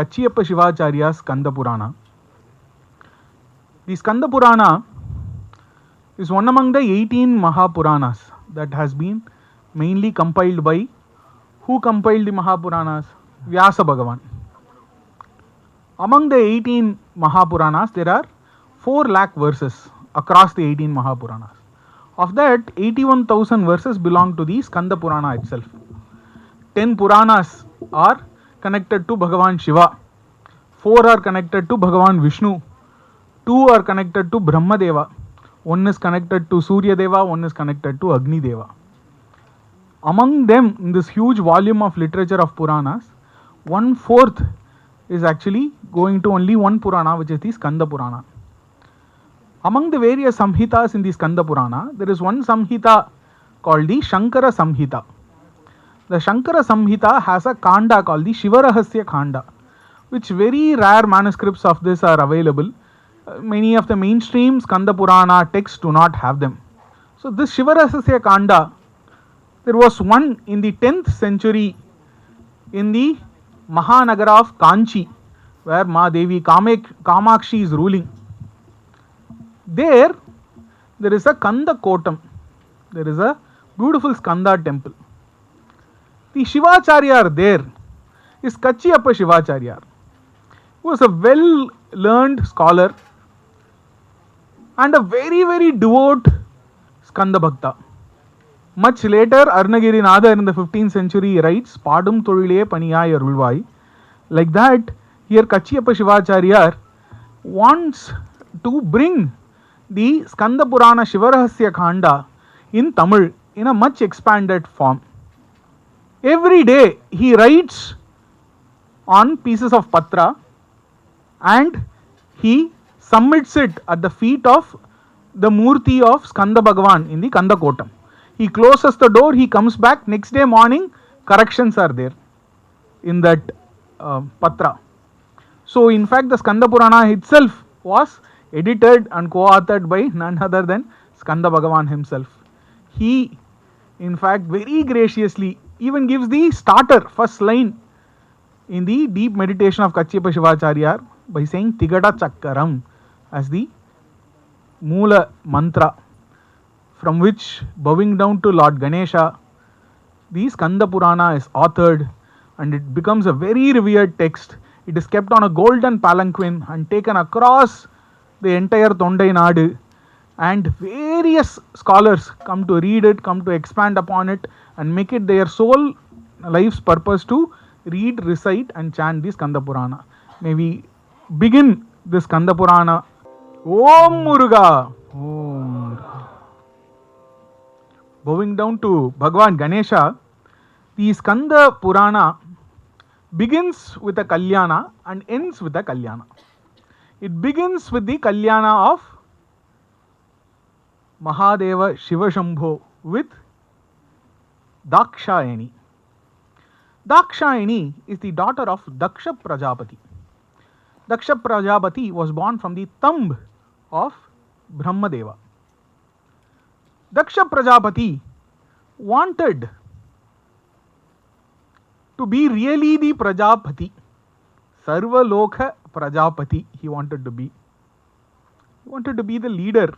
Kachiyappa Shivacharya's Skanda Purana. The Skanda Purana is one among the 18 Mahapuranas that has been mainly compiled by, who compiled the Mahapuranas? Vyasa Bhagavan. Among the 18 Mahapuranas, there are 4 lakh verses across the 18 Mahapuranas. Of that, 81,000 verses belong to the Skanda Purana itself. 10 Puranas are connected to Bhagavan Shiva, 4 are connected to Bhagavan Vishnu, 2 are connected to Brahma Deva, 1 is connected to Surya Deva, 1 is connected to Agni Deva. Among them, in this huge volume of literature of Puranas, 1/4 is actually going to only one Purana, which is the Skanda Purana. Among the various Samhitas in the Skanda Purana, there is one Samhita called the Shankara Samhita. The Shankara Samhita has a Kanda called the Shivarahasya Kanda, which very rare manuscripts of this are available. Many of the mainstream Skanda Purana texts do not have them. So this Shivarahasya Kanda, there was one in the 10th century in the Mahanagara of Kanchi, where Devi Kamakshi is ruling. There is a Kanda Kotam. There is a beautiful Skanda temple. The Shivacharya there is Kachiyappa Shivacharya, who was a well learned scholar and a very, very devout Skanda Bhakta. Much later, Arnagirinatha in the 15th century writes, Padum Tozhile Paniyai Arulvai. Like that, here Kachiyappa Shivacharya wants to bring the Skanda Purana Shivarahasya Khanda in Tamil in a much expanded form. Every day he writes on pieces of patra and he submits it at the feet of the Murti of Skanda Bhagavan in the Kanda Kotam. He closes the door, he comes back, next day morning corrections are there in that patra. So in fact the Skanda Purana itself was edited and co-authored by none other than Skanda Bhagavan himself. He in fact very graciously even gives the starter, first line in the deep meditation of Kachiyappa Shivacharya by saying Tigada Chakkaram as the Moola mantra, from which, bowing down to Lord Ganesha, the Skanda Purana is authored and it becomes a very revered text. It is kept on a golden palanquin and taken across the entire Tondai Nadu, and various scholars come to read it, come to expand upon it and make it their sole life's purpose to read, recite and chant the Skanda Purana. May we begin this Skanda Purana. Om Muruga! Om Muruga. Bowing down to Bhagavan Ganesha, the Skanda Purana begins with a Kalyana and ends with a Kalyana. It begins with the Kalyana of Mahadeva Shiva Shambho with Dakshayani. Dakshayani is the daughter of Daksha Prajapati. Daksha Prajapati was born from the thumb of Brahmadeva. Daksha Prajapati wanted to be really the Prajapati, Sarva Lokha Prajapati he wanted to be. He wanted to be the leader.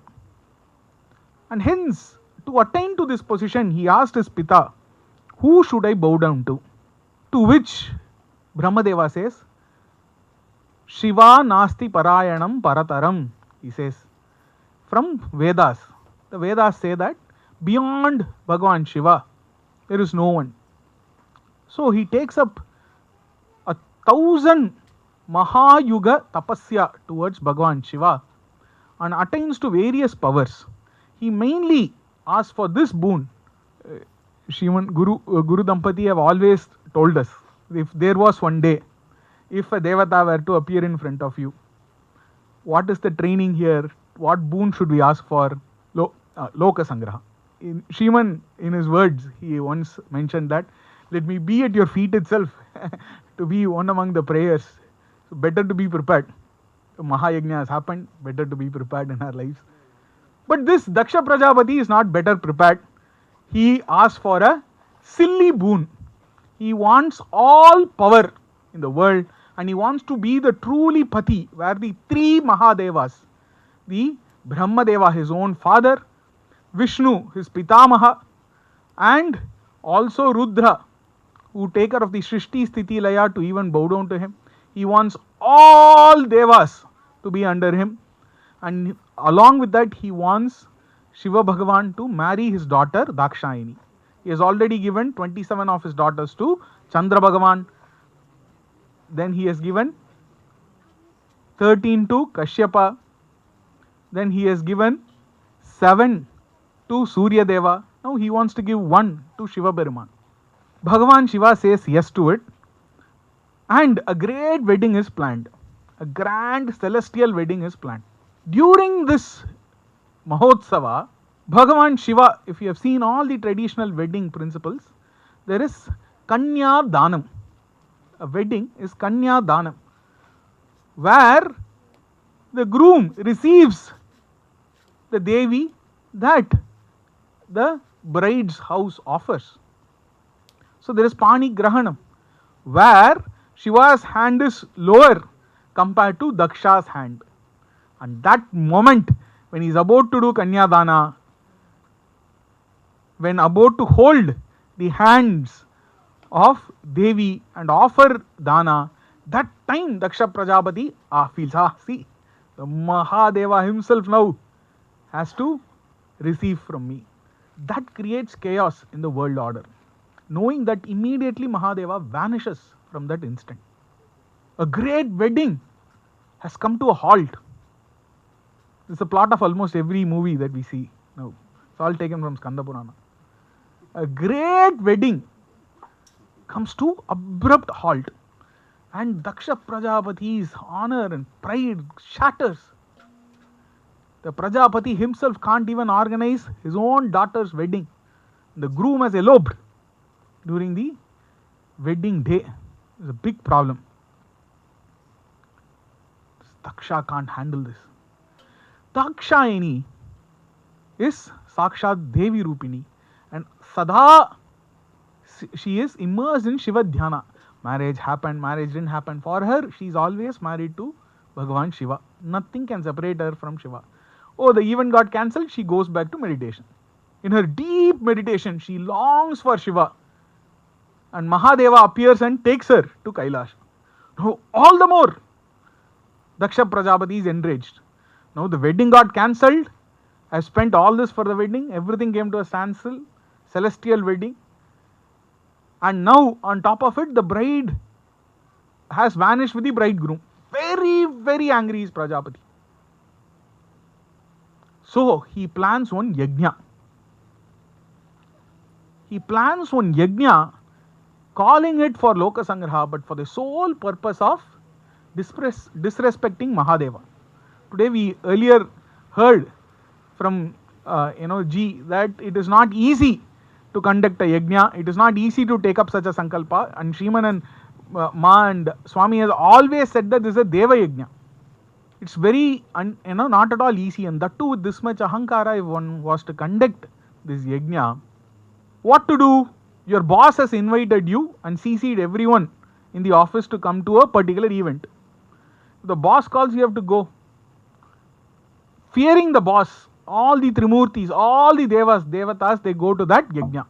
And hence, to attain to this position, he asked his Pita, who should I bow down to? To which Brahmadeva says, Shiva Nasti Parayanam Parataram, he says, from Vedas. The Vedas say that beyond Bhagavan Shiva, there is no one. So he takes up 1,000 Mahayuga Tapasya towards Bhagavan Shiva and attains to various powers. He mainly asks for this boon. Shriman Guru Dampati have always told us, if there was one day, if a Devata were to appear in front of you, what is the training here? What boon should we ask for? Loka Sangraha. Shriman, in his words, he once mentioned that, let me be at your feet itself to be one among the prayers. So better to be prepared. Mahayajna has happened, better to be prepared in our lives. But this Daksha Prajapati is not better prepared. He asks for a silly boon. He wants all power in the world, and he wants to be the truly Pati, where the three Mahadevas, the Brahmadeva, his own father, Vishnu, his Pitamaha, and also Rudra, who take care of the Shrishti Sthiti Laya, to even bow down to him. He wants all Devas to be under him, and along with that he wants Shiva Bhagavan to marry his daughter Dakshayani. He has already given 27 of his daughters to Chandra Bhagavan. Then he has given 13 to Kashyapa. Then he has given 7 to Surya Deva. Now he wants to give 1 to Shiva Peruman. Bhagavan Shiva says yes to it, and a great wedding is planned. A grand celestial wedding is planned. During this Mahotsava, Bhagavan Shiva, if you have seen all the traditional wedding principles, there is Kanya Danam. A wedding is Kanya Danam, where the groom receives the Devi that the bride's house offers. So there is Pani Grahanam, where Shiva's hand is lower compared to Daksha's hand. And that moment when he is about to do Kanyadana, when about to hold the hands of Devi and offer Dana, that time Daksha Prajapati feels, see, the Mahadeva himself now has to receive from me. That creates chaos in the world order. Knowing that, immediately Mahadeva vanishes from that instant. A great wedding has come to a halt. This is the plot of almost every movie that we see now. It's all taken from Skanda Purana. A great wedding comes to abrupt halt, and Daksha Prajapati's honor and pride shatters. The Prajapati himself can't even organize his own daughter's wedding. The groom has eloped during the wedding day. It's a big problem. Daksha can't handle this. Dakshayani is Sakshat Devi Rupini, and Sada, she is immersed in Shiva Dhyana. Marriage happened, marriage didn't happen. For her, she is always married to Bhagavan Shiva. Nothing can separate her from Shiva. Oh, the event got cancelled, she goes back to meditation. In her deep meditation, she longs for Shiva, and Mahadeva appears and takes her to Kailash. Now, all the more, Daksha Prajapati is enraged. Now the wedding got cancelled. I spent all this for the wedding. Everything came to a standstill. Celestial wedding. And now on top of it, the bride has vanished with the bridegroom. Very, very angry is Prajapati. So he plans one yajna. He plans one yajna, calling it for Loka Sangraha, but for the sole purpose of disrespecting Mahadeva. Today we earlier heard from G that it is not easy to conduct a yajna. It is not easy to take up such a sankalpa. And Shriman and Ma and Swamy has always said that this is a Deva yajna. It's very not at all easy, and that too with this much ahankara. If one was to conduct this yajna, what to do? Your boss has invited you and CC'd everyone in the office to come to a particular event. If the boss calls, you have to go. Fearing the boss, all the Trimurtis, all the Devatas, they go to that yajna.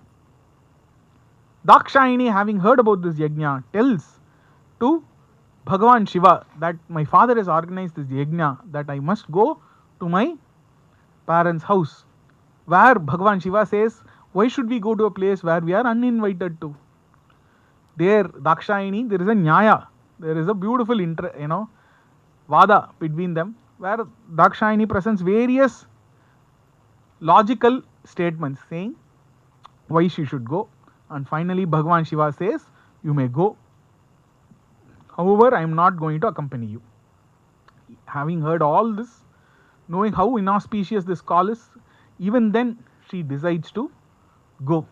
Dakshayani, having heard about this yajna, tells to Bhagavan Shiva that my father has organized this yajna, that I must go to my parents' house. Where Bhagavan Shiva says, why should we go to a place where we are uninvited to? There, Dakshayani, there is a nyaya. There is a beautiful vada between them, where Dakshayani presents various logical statements saying why she should go, and finally Bhagavan Shiva says, you may go. However, I am not going to accompany you. Having heard all this, knowing how inauspicious this call is, even then she decides to go.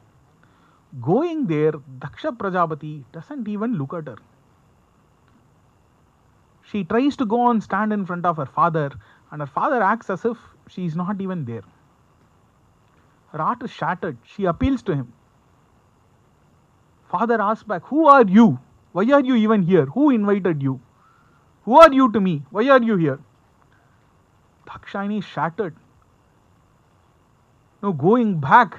Going there, Daksha Prajapati doesn't even look at her. She tries to go and stand in front of her father, and her father acts as if she is not even there. Her heart is shattered. She appeals to him. Father asks back, who are you? Why are you even here? Who invited you? Who are you to me? Why are you here? Dakshayani is shattered. Now going back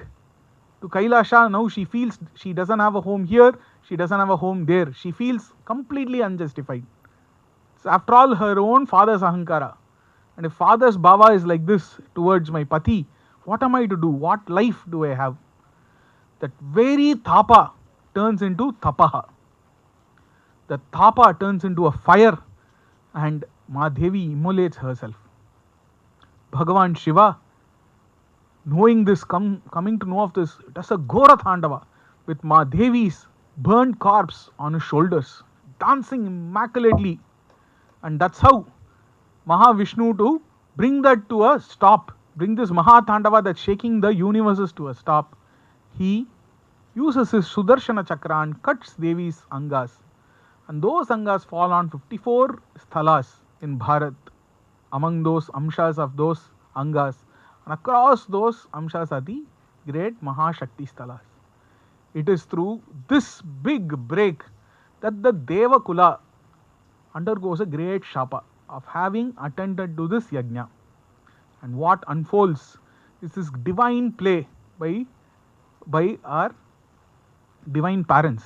to Kailasha, now she feels she doesn't have a home here, she doesn't have a home there. She feels completely unjustified. So after all, her own father's ahankara. And if father's bhava is like this towards my pati, what am I to do? What life do I have? That very tapa turns into tapaha. The tapa turns into a fire, and Mahadevi immolates herself. Bhagavan Shiva, knowing this, coming to know of this, does a Ghora Thandava with Mahadevi's burnt corpse on his shoulders, dancing immaculately. And that's how Mahavishnu, to bring that to a stop, bring this Mahathandava that's shaking the universes to a stop, he uses his Sudarshana Chakra and cuts Devi's Angas. And those Angas fall on 54 sthalas in Bharat. Among those Amshas of those Angas, and across those Amshas are the great Mahashakti sthalas. It is through this big break that the Devakula undergoes a great shapa of having attended to this yajna. And what unfolds is this divine play by our divine parents,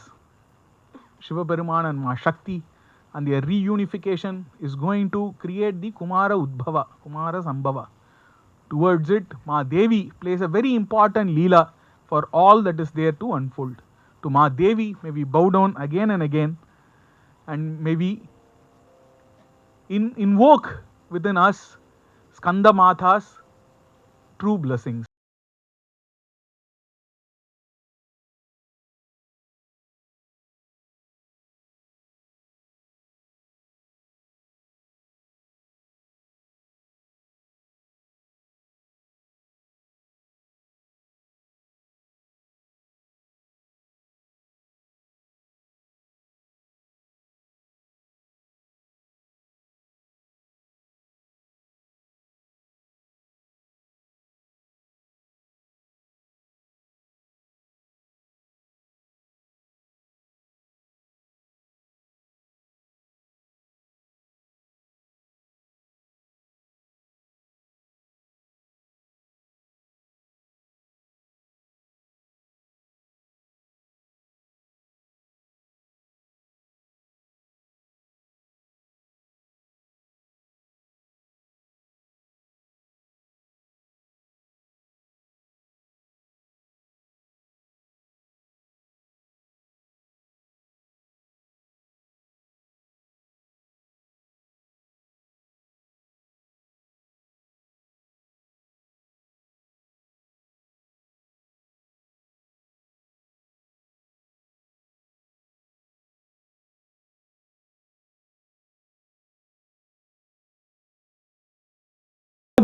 Shiva Peruman and Ma Shakti, and their reunification is going to create the Kumara Udbhava, Kumara Sambhava. Towards it, Mahadevi plays a very important leela for all that is there to unfold. To Mahadevi, may we bow down again and again, and may we invoke within us Skanda Matha's true blessings.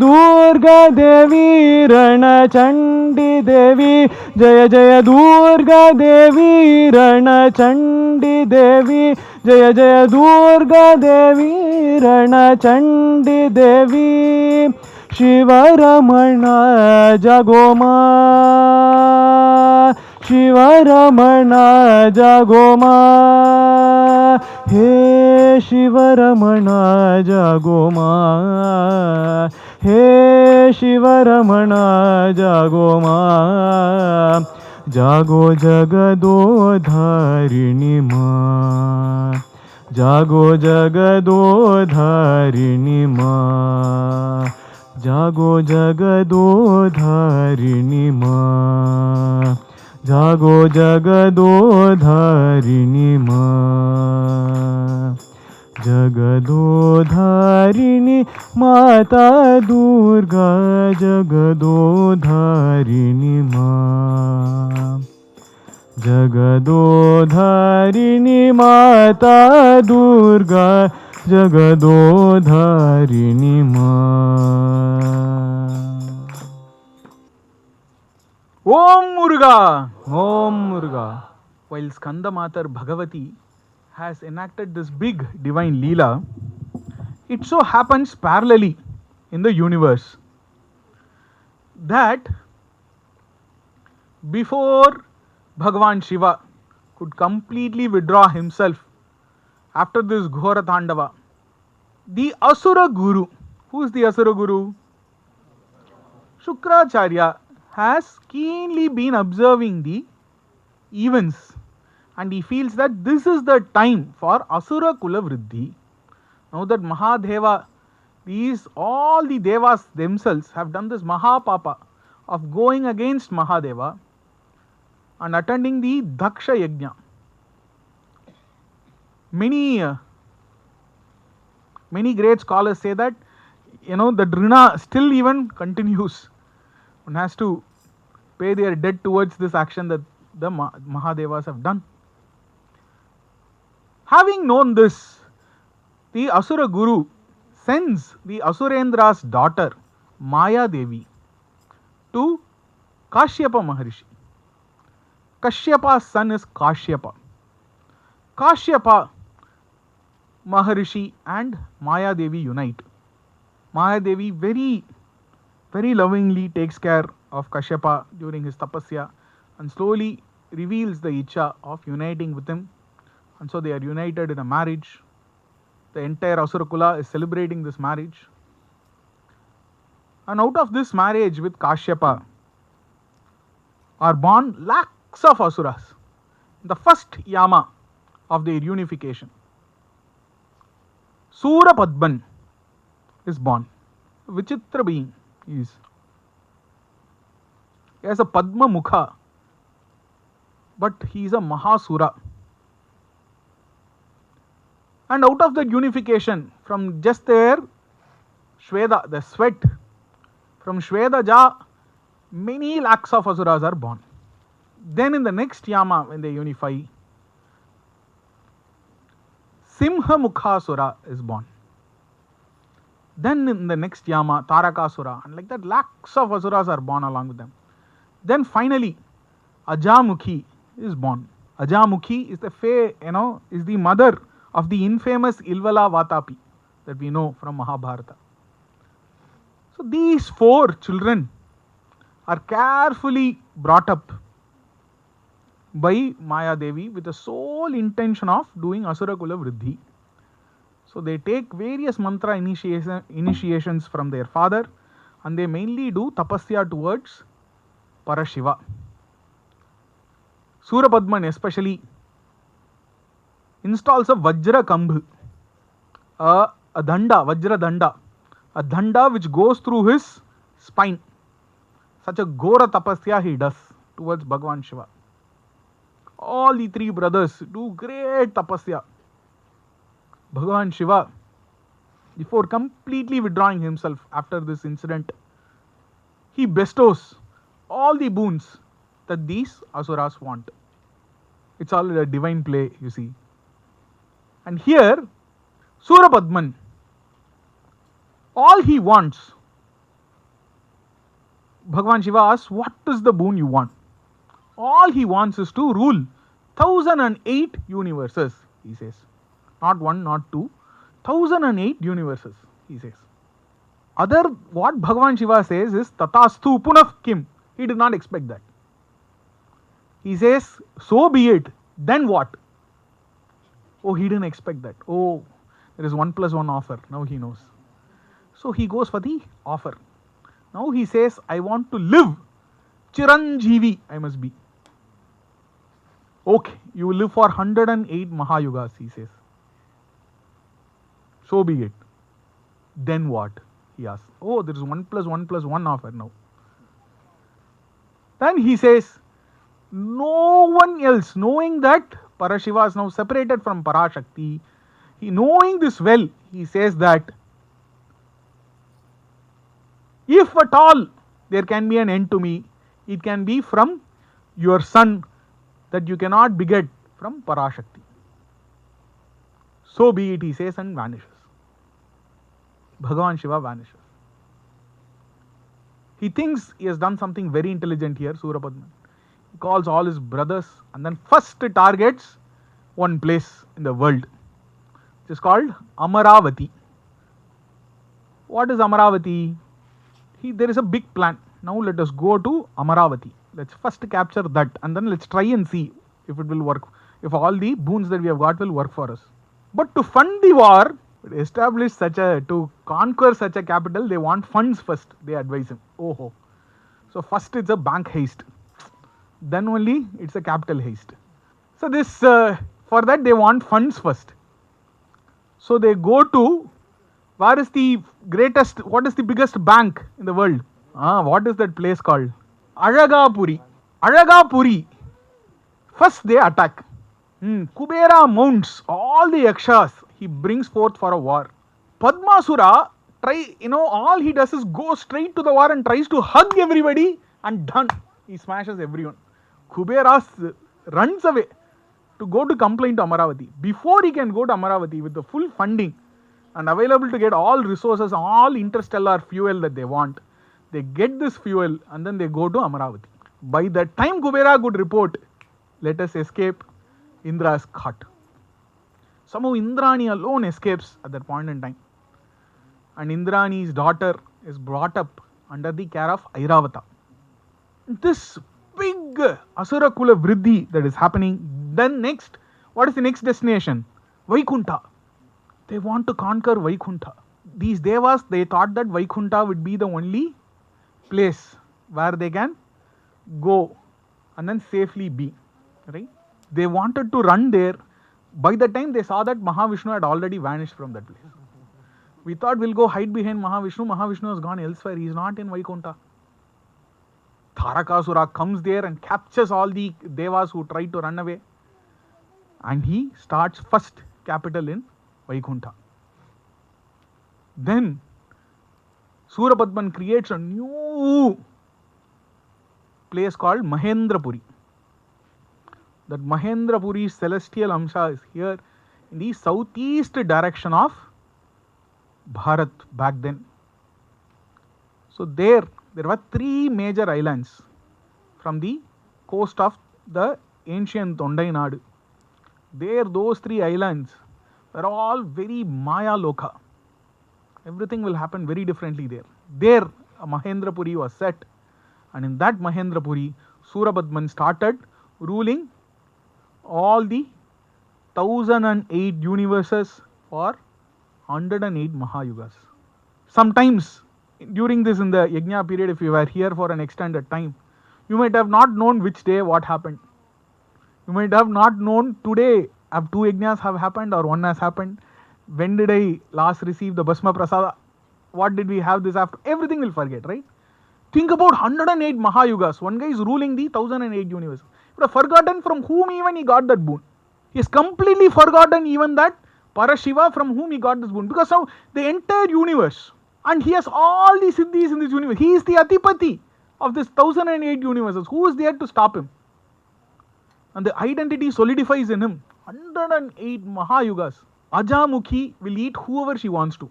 Durga Devi Ranchandi देवी जय जय दुर्गा देवी रणचण्डी देवी जय जय दुर्गा देवी रणचण्डी देवी शिवरमण जगोमा शिवरमण जगोमा हे शिवरमण जगोमा हे शिवरमण जागोमा जागो जगदो धारिणी मां जागो जगदो धारिणी मां जागो जगदो धारिणी मां जागो जगदो धारिणी मां जगदोधारिणी माता दुर्गा जगदोधारिणी मां जगदोधारिणी माता दुर्गा जगदोधारिणी मां Om Muruga! ओम मुर्गा. While Skanda Matar Bhagavati has enacted this big divine Leela, it so happens parallelly in the universe that before Bhagavan Shiva could completely withdraw himself after this Ghora Tandava, the Asura Guru, who is the Asura Guru? Shukracharya has keenly been observing the events and he feels that this is the time for Asura Kula Vriddhi. Now that Mahadeva, all the Devas themselves have done this Mahapapa of going against Mahadeva and attending the Daksha Yajna. Many great scholars say that the Drina still even continues. One has to pay their debt towards this action that the Mahadevas have done. Having known this, the Asura Guru sends the Asurendra's daughter Maya Devi to Kashyapa Maharishi. Kashyapa's son is Kashyapa. Kashyapa Maharishi and Maya Devi unite. Maya Devi very, very lovingly takes care of Kashyapa during his tapasya and slowly reveals the Icha of uniting with him, and so they are united in a marriage. The entire Asura Kula is celebrating this marriage, and out of this marriage with Kashyapa are born lakhs of Asuras. The first Yama of their unification, Sura Padman, is born. Vichitra being is. He has a Padma Mukha, but he is a Mahasura. And out of that unification, from just there, Shveda, the sweat, from Shvedaja, many lakhs of Asuras are born. Then in the next Yama, when they unify, Simha Mukhasura is born. Then in the next Yama, Tarakasura, and like that, lakhs of Asuras are born along with them. Then finally, Ajamukhi is born. Ajamukhi is is the mother of the infamous Ilvala Vatapi that we know from Mahabharata. So these 4 children are carefully brought up by Maya Devi with the sole intention of doing Asura Kula Vriddhi. So they take various mantra initiations from their father, and they mainly do tapasya towards Parashiva. Surapadman especially installs a Vajra Kambh, a Danda, Vajra Danda, a Danda which goes through his spine. Such a Ghora tapasya he does towards Bhagavan Shiva. All the 3 brothers do great tapasya. Bhagavan Shiva, before completely withdrawing himself after this incident, he bestows all the boons that these Asuras want. It's all a divine play, you see. And here, Surapadman, all he wants, Bhagavan Shiva asks, what is the boon you want? All he wants is to rule 1008 universes, he says. Not 1, not 2, 1008 universes, he says. What Bhagavan Shiva says is, Tatastu Punav Kim. He did not expect that. He says, so be it. Then what? Oh, he didn't expect that. Oh, there is 1 + 1 offer. Now he knows. So he goes for the offer. Now he says, I want to live. Chiranjeevi I must be. Okay, you will live for 108 Mahayugas, he says. So be it. Then what? He asks. Oh, there is 1 + 1 + 1 offer now. Then he says, no one else, knowing that Parashiva is now separated from Parashakti, knowing this well, he says that if at all there can be an end to me, it can be from your son that you cannot beget from Parashakti. So be it, he says, and vanishes. Bhagavan Shiva vanishes. He thinks he has done something very intelligent here, Surapadman. He calls all his brothers and then first targets one place in the world. It is called Amaravati. What is Amaravati? There is a big plan. Now let us go to Amaravati. Let's first capture that and then let's try and see if it will work. If all the boons that we have got will work for us. But to fund the war, to conquer such a capital, they want funds first. They advise him. Oh. So first it's a bank heist. Then only it's a capital heist. So this, for that they want funds first. So they go to, what is the biggest bank in the world? What is that place called? Azhagapuri. Azhagapuri. First they attack. Kubera mounts all the yakshas he brings forth for a war. Padmasura, all he does is go straight to the war and tries to hug everybody, and done. He smashes everyone. Kubera runs away to go to complain to Amaravati. Before he can go to Amaravati with the full funding and available to get all resources, all interstellar fuel that they want, they get this fuel and then they go to Amaravati. By the time Kubera could report, let us escape, Indra is caught. Somehow Indrani alone escapes at that point in time. And Indrani's daughter is brought up under the care of Airavata. This big Asura Kula Vriddhi that is happening. Then next, what is the next destination? Vaikunta. They want to conquer Vaikunta. These Devas, they thought that Vaikunta would be the only place where they can go and then safely be. Right? They wanted to run there. By the time they saw that Mahavishnu had already vanished from that place. We thought we'll go hide behind Mahavishnu. Mahavishnu has gone elsewhere. He is not in Vaikunta. Tarakasura comes there and captures all the Devas who tried to run away. And he starts first capital in Vaikunta. Then Surapadman creates a new place called Mahendrapuri. That Mahendrapuri celestial Amsha is here in the southeast direction of Bharat back then. So there were 3 major islands from the coast of the ancient Tondai Nadu. There, those 3 islands were all very Maya Loka. Everything will happen very differently there. There, a Mahendrapuri was set, and in that Mahendrapuri, Surapadman started ruling all the 1008 universes for 108 Mahayugas. Sometimes during this, in the Yajna period, if you were here for an extended time, you might have not known which day what happened. You might have not known today have 2 Yajnas have happened or 1 has happened. When did I last receive the Bhasma Prasada? What did we have this after? Everything will forget, right? Think about 108 Mahayugas. One guy is ruling the 1008 universes. He would have forgotten from whom even he got that boon. He has completely forgotten even that Parashiva from whom he got this boon. Because now the entire universe, and he has all these siddhis in this universe. He is the Adipati of this 1008 universes. Who is there to stop him? And the identity solidifies in him. 108 Mahayugas. Ajamukhi will eat whoever she wants to.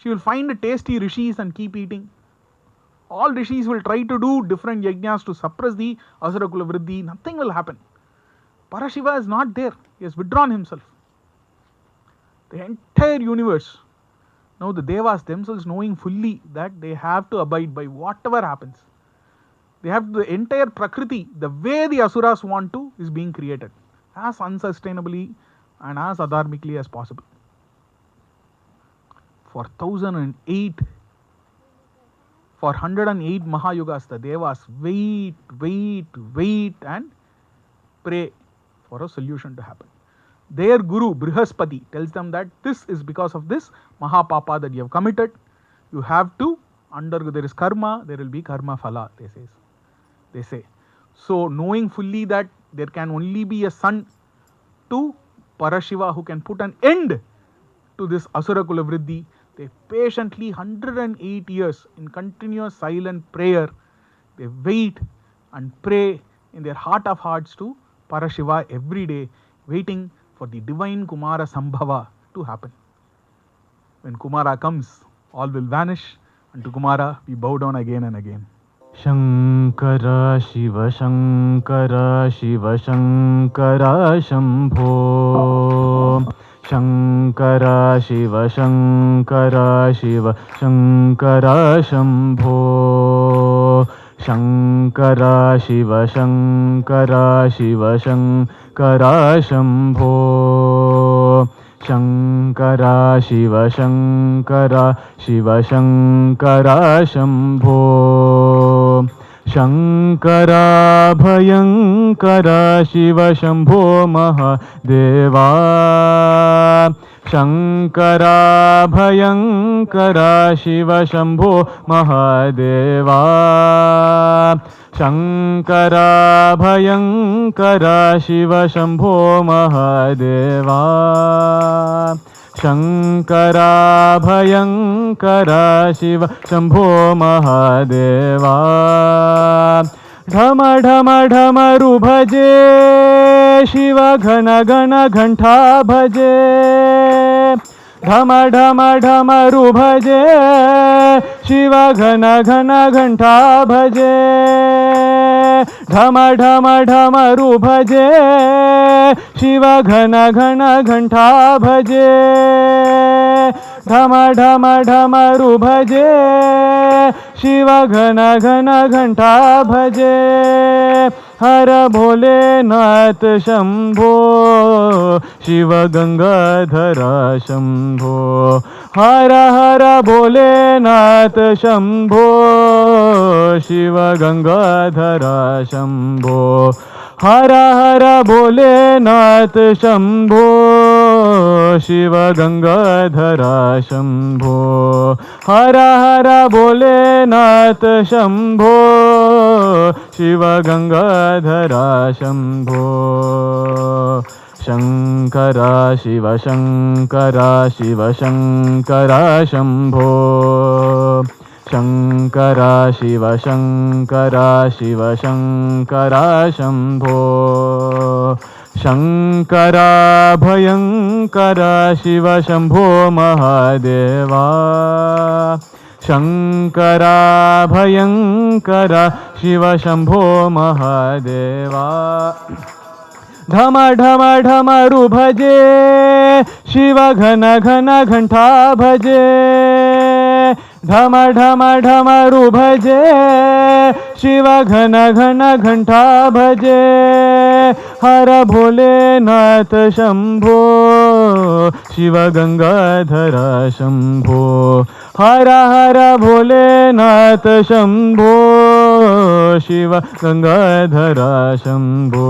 She will find tasty rishis and keep eating. All rishis will try to do different yajnas to suppress the Asura Kula Vriddhi. Nothing will happen. Parashiva is not there. He has withdrawn himself. The entire universe. Now the Devas themselves knowing fully that they have to abide by whatever happens. They have the entire Prakriti, the way the Asuras want to, is being created. As unsustainably and as adharmically as possible. For 1008, for 108 Mahayugas, the Devas wait and pray for a solution to happen. Their Guru Brihaspati tells them that this is because of this Mahapapa that you have committed. You have to undergo, there is karma, there will be karma phala, they say. So knowing fully that there can only be a son to Parashiva who can put an end to this Asura Kula Vriddhi, they patiently 108 years in continuous silent prayer, they wait and pray in their heart of hearts to Parashiva every day, waiting for the divine Kumara Sambhava to happen. When Kumara comes, all will vanish, and to Kumara we bow down again and again. Shankara Shiva Shankara Shiva Shankara Shambho Shankara Shiva Shankara Shiva Shankara Shambho Shankara Shiva Shankara Shiva Shankara Shambho Shankara Shiva Shankara Shiva Shankara Shambho Shankara Bhayankara Shiva Shambho Mahadeva Shankara Bhayankara Shiva Shambho Mahadeva Shankara Bhayankara Shiva Shambho Mahadeva Shankara Bhayankara Shiva Shambho Mahadeva Dhama Dhama Dhamaru Bhaje Shiva Ghana Ghana Ghanta Bhaje Dhama Dhama Dhamaru Bhaje Shiva Ghana Ghana Ghanta Bhaje Dhama Dhama Dhamaru Bhaje Shiva Ghana Ghana Ghanta Bhaje Dhama Dhama Dhamaru Bhaje Shiva Ghana Ghana Ghanta Bhaje Hara Bholenath Shambho Shiva Gangadhara Shambho Hara Hara Bholenath Shambho Shiva Gangadhara Shambho Hara Hara Bholenath Shambho Shiva Gangadhara Shambho Hara Hara Bholenath Shambho Shiva Gangadhara Shambho Shankara Shiva Shankara Shiva Shankara Shambho Shankara Shiva Shankara Shiva Shankara Shambho Shankara Bhayankara Shiva Shambho Mahadeva Shankara Bhayankara Shiva Shambho Mahadeva Dhama Dhama Dhamaru Bhaje Shiva Ghana Ghana Ghanta Bhaje Dhama Dhama Dhamaru Bhaje Shiva Ghana Ghana Ghanta Bhaje Hara Bholenath Shambho Shiva Gangadhara Shambho Hara Hara Bholenath Shambho Shiva Gangadhara Shambho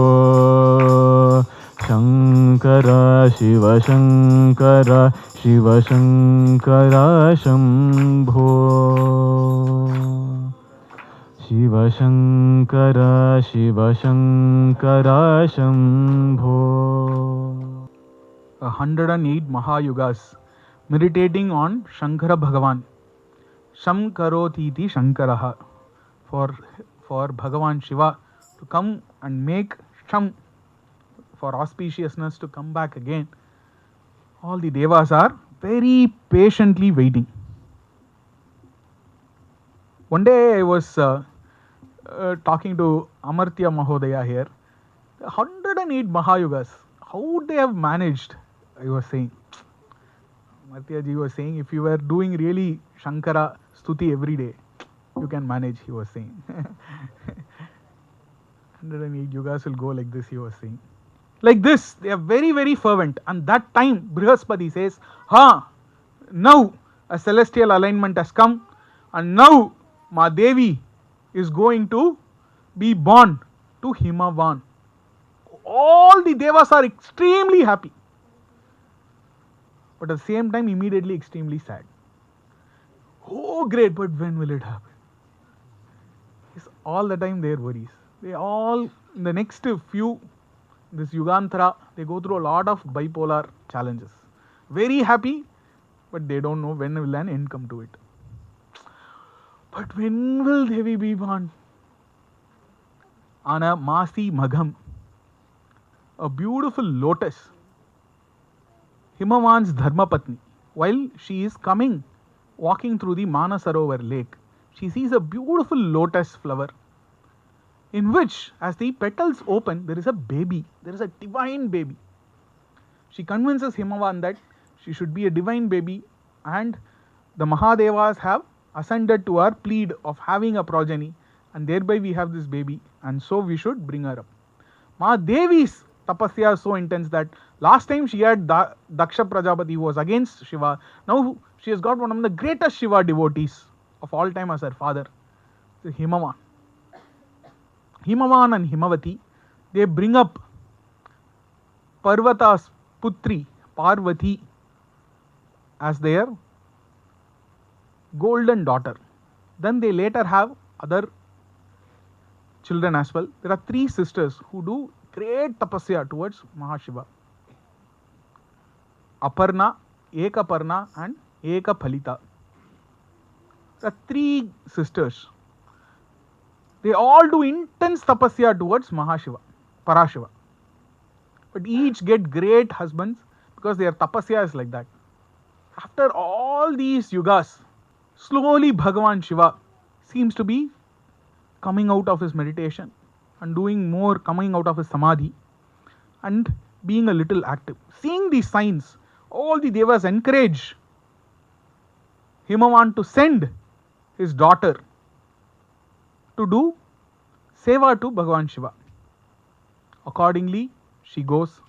Shankara Shiva Shankara Shiva Shankara Shambho Shiva Shankara Shiva Shankara Shambho 108 Mahayugas meditating on Shankara Bhagavan. Sham karotiti Shankaraha. For Bhagavan Shiva to come and make Sham, for auspiciousness to come back again. All the devas are very patiently waiting. One day I was talking to Amartya Mahodaya here. 108 Mahayugas, how they have managed, I was saying. Amartya ji was saying, if you were doing really Shankara Stuti every day, you can manage, he was saying. 108 yugas will go like this, he was saying. Like this, they are very, very fervent. And that time, Brihaspati says, now a celestial alignment has come, and now Ma Devi is going to be born to Himavan. All the devas are extremely happy, but at the same time, immediately extremely sad. Oh, great, but when will it happen? It's all the time their worries. They all, in the next few, this Yugantara, they go through a lot of bipolar challenges. Very happy, but they don't know when will an end come to it. But when will Devi be born? Ana Masi Magham, a beautiful lotus, Himavan's Dharmapatni, while she is coming, walking through the Manasarovar lake, she sees a beautiful lotus flower, in which, as the petals open, there is a baby, there is a divine baby. She convinces Himavan that she should be a divine baby, and the Mahadevas have ascended to our plead of having a progeny, and thereby we have this baby, and so we should bring her up. Ma Devi tapasya is so intense that last time she had Daksha Prajapati who was against Shiva. Now she has got one of the greatest Shiva devotees of all time as her father, Himavan. Himavan and Himavati, they bring up Parvata's putri, Parvati, as their golden daughter. Then they later have other children as well. There are 3 sisters who do great tapasya towards Mahashiva: Aparna, Ekaparna and Ekaphalita. There are 3 sisters. They all do intense tapasya towards Mahashiva, Parashiva. But each get great husbands because their tapasya is like that. After all these yugas, slowly Bhagavan Shiva seems to be coming out of his meditation and doing more, coming out of his samadhi and being a little active. Seeing these signs, all the devas encourage Himavan to send his daughter to do seva to Bhagavan Shiva. Accordingly, she goes.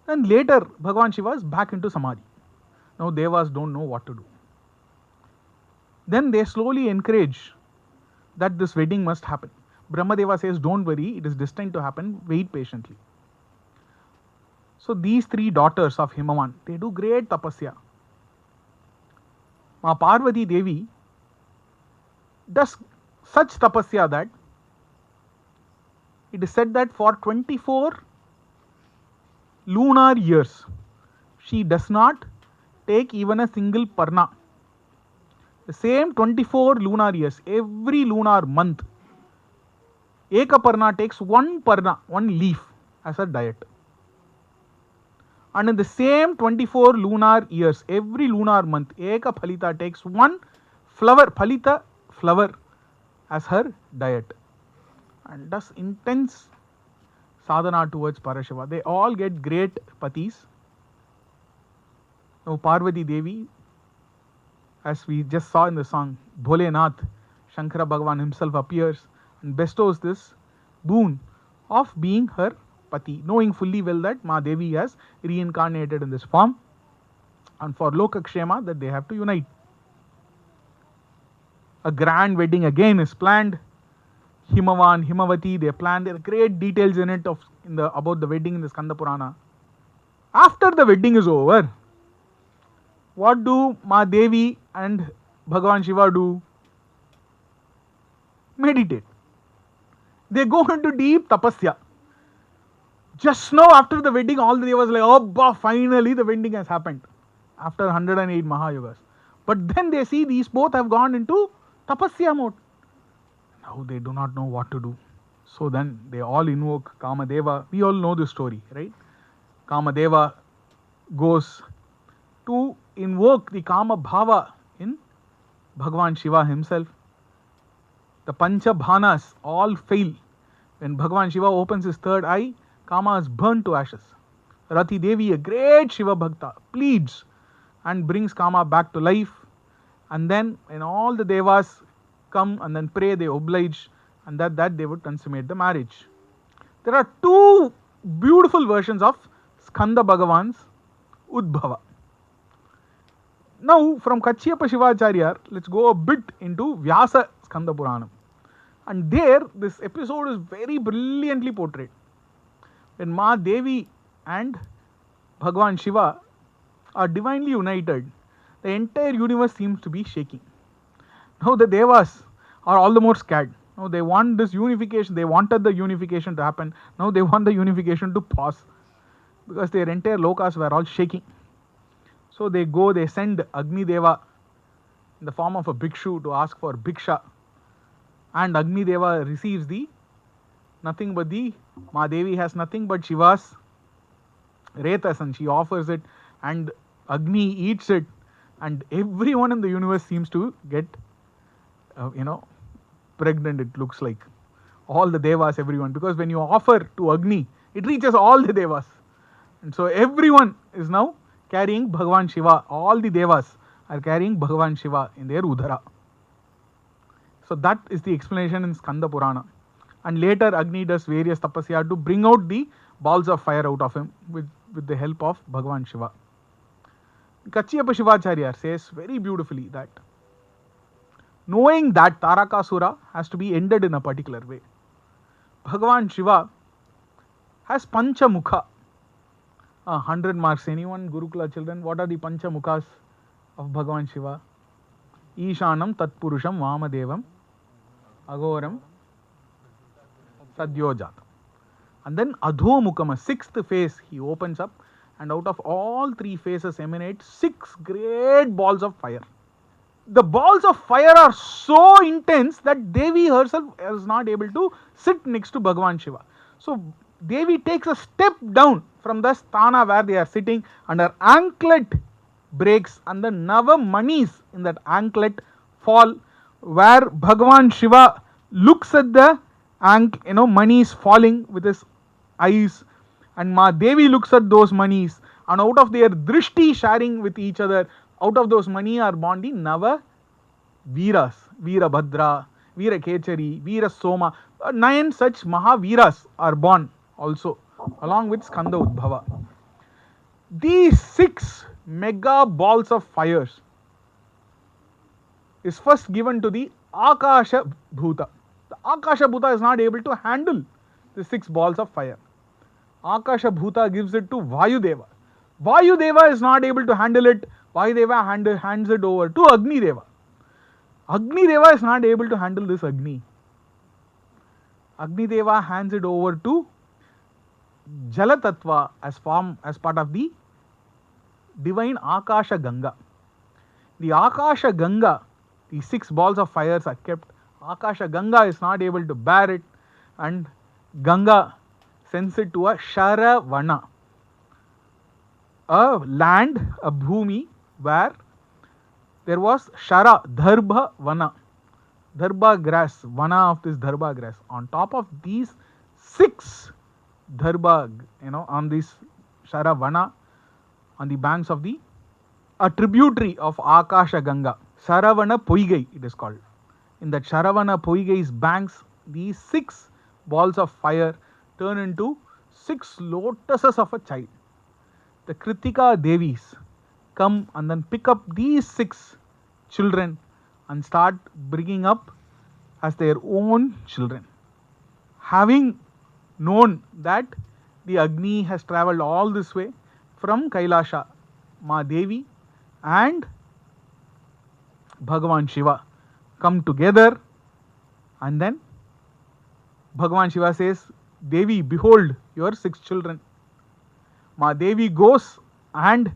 And later, Bhagavan Shiva is back into samadhi. Now devas don't know what to do. Then they slowly encourage that this wedding must happen. Brahmadeva says, don't worry, it is destined to happen, wait patiently. So these 3 daughters of Himavan, they do great tapasya. Ma Parvati Devi does such tapasya that it is said that for 24 lunar years, she does not take even a single parna. The same 24 lunar years, every lunar month, Ekaparna takes 1 parna, 1 leaf as her diet. And in the same 24 lunar years, every lunar month, Ekaphalita takes 1 flower, Phalita flower as her diet. And does intense sadhana towards Parashiva. They all get great patis. Now Parvati Devi, as we just saw in the song, Bholenath, Shankara Bhagavan himself appears and bestows this boon of being her pati, knowing fully well that Ma Devi has reincarnated in this form and for Lokakshema that they have to unite. A grand wedding again is planned. Himavan, Himavati, they plan. There are great details in it about the wedding in the Skanda Purana. After the wedding is over, what do Ma Devi and Bhagavan Shiva do? Meditate. They go into deep tapasya. Just now after the wedding, all the devas like, oh, finally the wedding has happened. After 108 Mahayugas. But then they see these both have gone into tapasya mode. Now they do not know what to do. So then they all invoke Kamadeva. We all know this story, right? Kamadeva goes to invoke the Kama Bhava in Bhagavan Shiva himself. The Pancha Bhanas all fail. When Bhagavan Shiva opens his third eye, Kama is burnt to ashes. Rati Devi, a great Shiva Bhakta, pleads and brings Kama back to life. And then when all the devas come and then pray, they oblige, and that they would consummate the marriage. There are 2 beautiful versions of Skanda Bhagavan's Udbhava. Now from Kachyapa Shivacharya, let's go a bit into Vyasa Skanda Puranam. And there this episode is very brilliantly portrayed. When Ma Devi and Bhagavan Shiva are divinely united, the entire universe seems to be shaking. Now the devas are all the more scared. Now they want this unification, they wanted the unification to happen. Now they want the unification to pause because their entire lokas were all shaking. So they send Agni Deva in the form of a bhikshu to ask for bhiksha. And Agni Deva receives nothing but Ma Devi has nothing but Shiva's retas and she offers it and Agni eats it and everyone in the universe seems to get pregnant, it looks like. All the devas, everyone. Because when you offer to Agni, it reaches all the devas. And so everyone is now carrying Bhagavan Shiva. All the devas are carrying Bhagavan Shiva in their Udhara. So that is the explanation in Skanda Purana. and later Agni does various tapasya to bring out the balls of fire out of him with the help of Bhagavan Shiva. Kachiyapa Shivacharya says very beautifully that knowing that Tarakasura has to be ended in a particular way, Bhagavan Shiva has Panchamukha. 100 marks. Anyone, Gurukula children, what are the Panchamukhas of Bhagavan Shiva? Ishanam, Tatpurusham, Vamadevam, Agoram, Sadyojat. And then Adhomukam, a sixth face, he opens up, and out of all three faces emanate 6 great balls of fire. The balls of fire are so intense that Devi herself is not able to sit next to Bhagavan Shiva. So Devi takes a step down from the sthana where they are sitting, and her anklet breaks, and the Nava manis in that anklet fall, where Bhagavan Shiva looks at the manis falling with his eyes, and Ma Devi looks at those manis, and out of their drishti sharing with each other, out of those mani are born the Nava Veeras, Veerabhadra, Veerakechari, Veera Soma. 9 such Mahaveeras are born also, along with Skanda Udbhava. These 6 mega balls of fires is first given to the Akasha Bhuta. The Akasha Bhuta is not able to handle the 6 balls of fire. Akasha Bhuta gives it to Vayudeva. Vayudeva is not able to handle it. Vayudeva hands it over to Agni Deva. Agni Deva is not able to handle this Agni. Agni Deva hands it over to Jala Tattva as part of the divine Akasha Ganga. The Akasha Ganga, the 6 balls of fires are kept. Akasha Ganga is not able to bear it, and Ganga sends it to a Sharavana, a land, a bhumi, where there was Shara, Darbha Vana, Darbha grass, Vana of this Darbha grass. On top of these 6 Darbha, on this Sharavana, on the banks of a tributary of Akasha Ganga, Saravana Poigai it is called. In that Saravana Poigai's banks, these 6 balls of fire turn into 6 lotuses of a child. The Kritika Devis come and then pick up these 6 children and start bringing up as their own children. Having known that the Agni has travelled all this way from Kailasha, Ma Devi and Bhagavan Shiva come together, and then Bhagavan Shiva says, Devi, behold your 6 children. Ma Devi goes and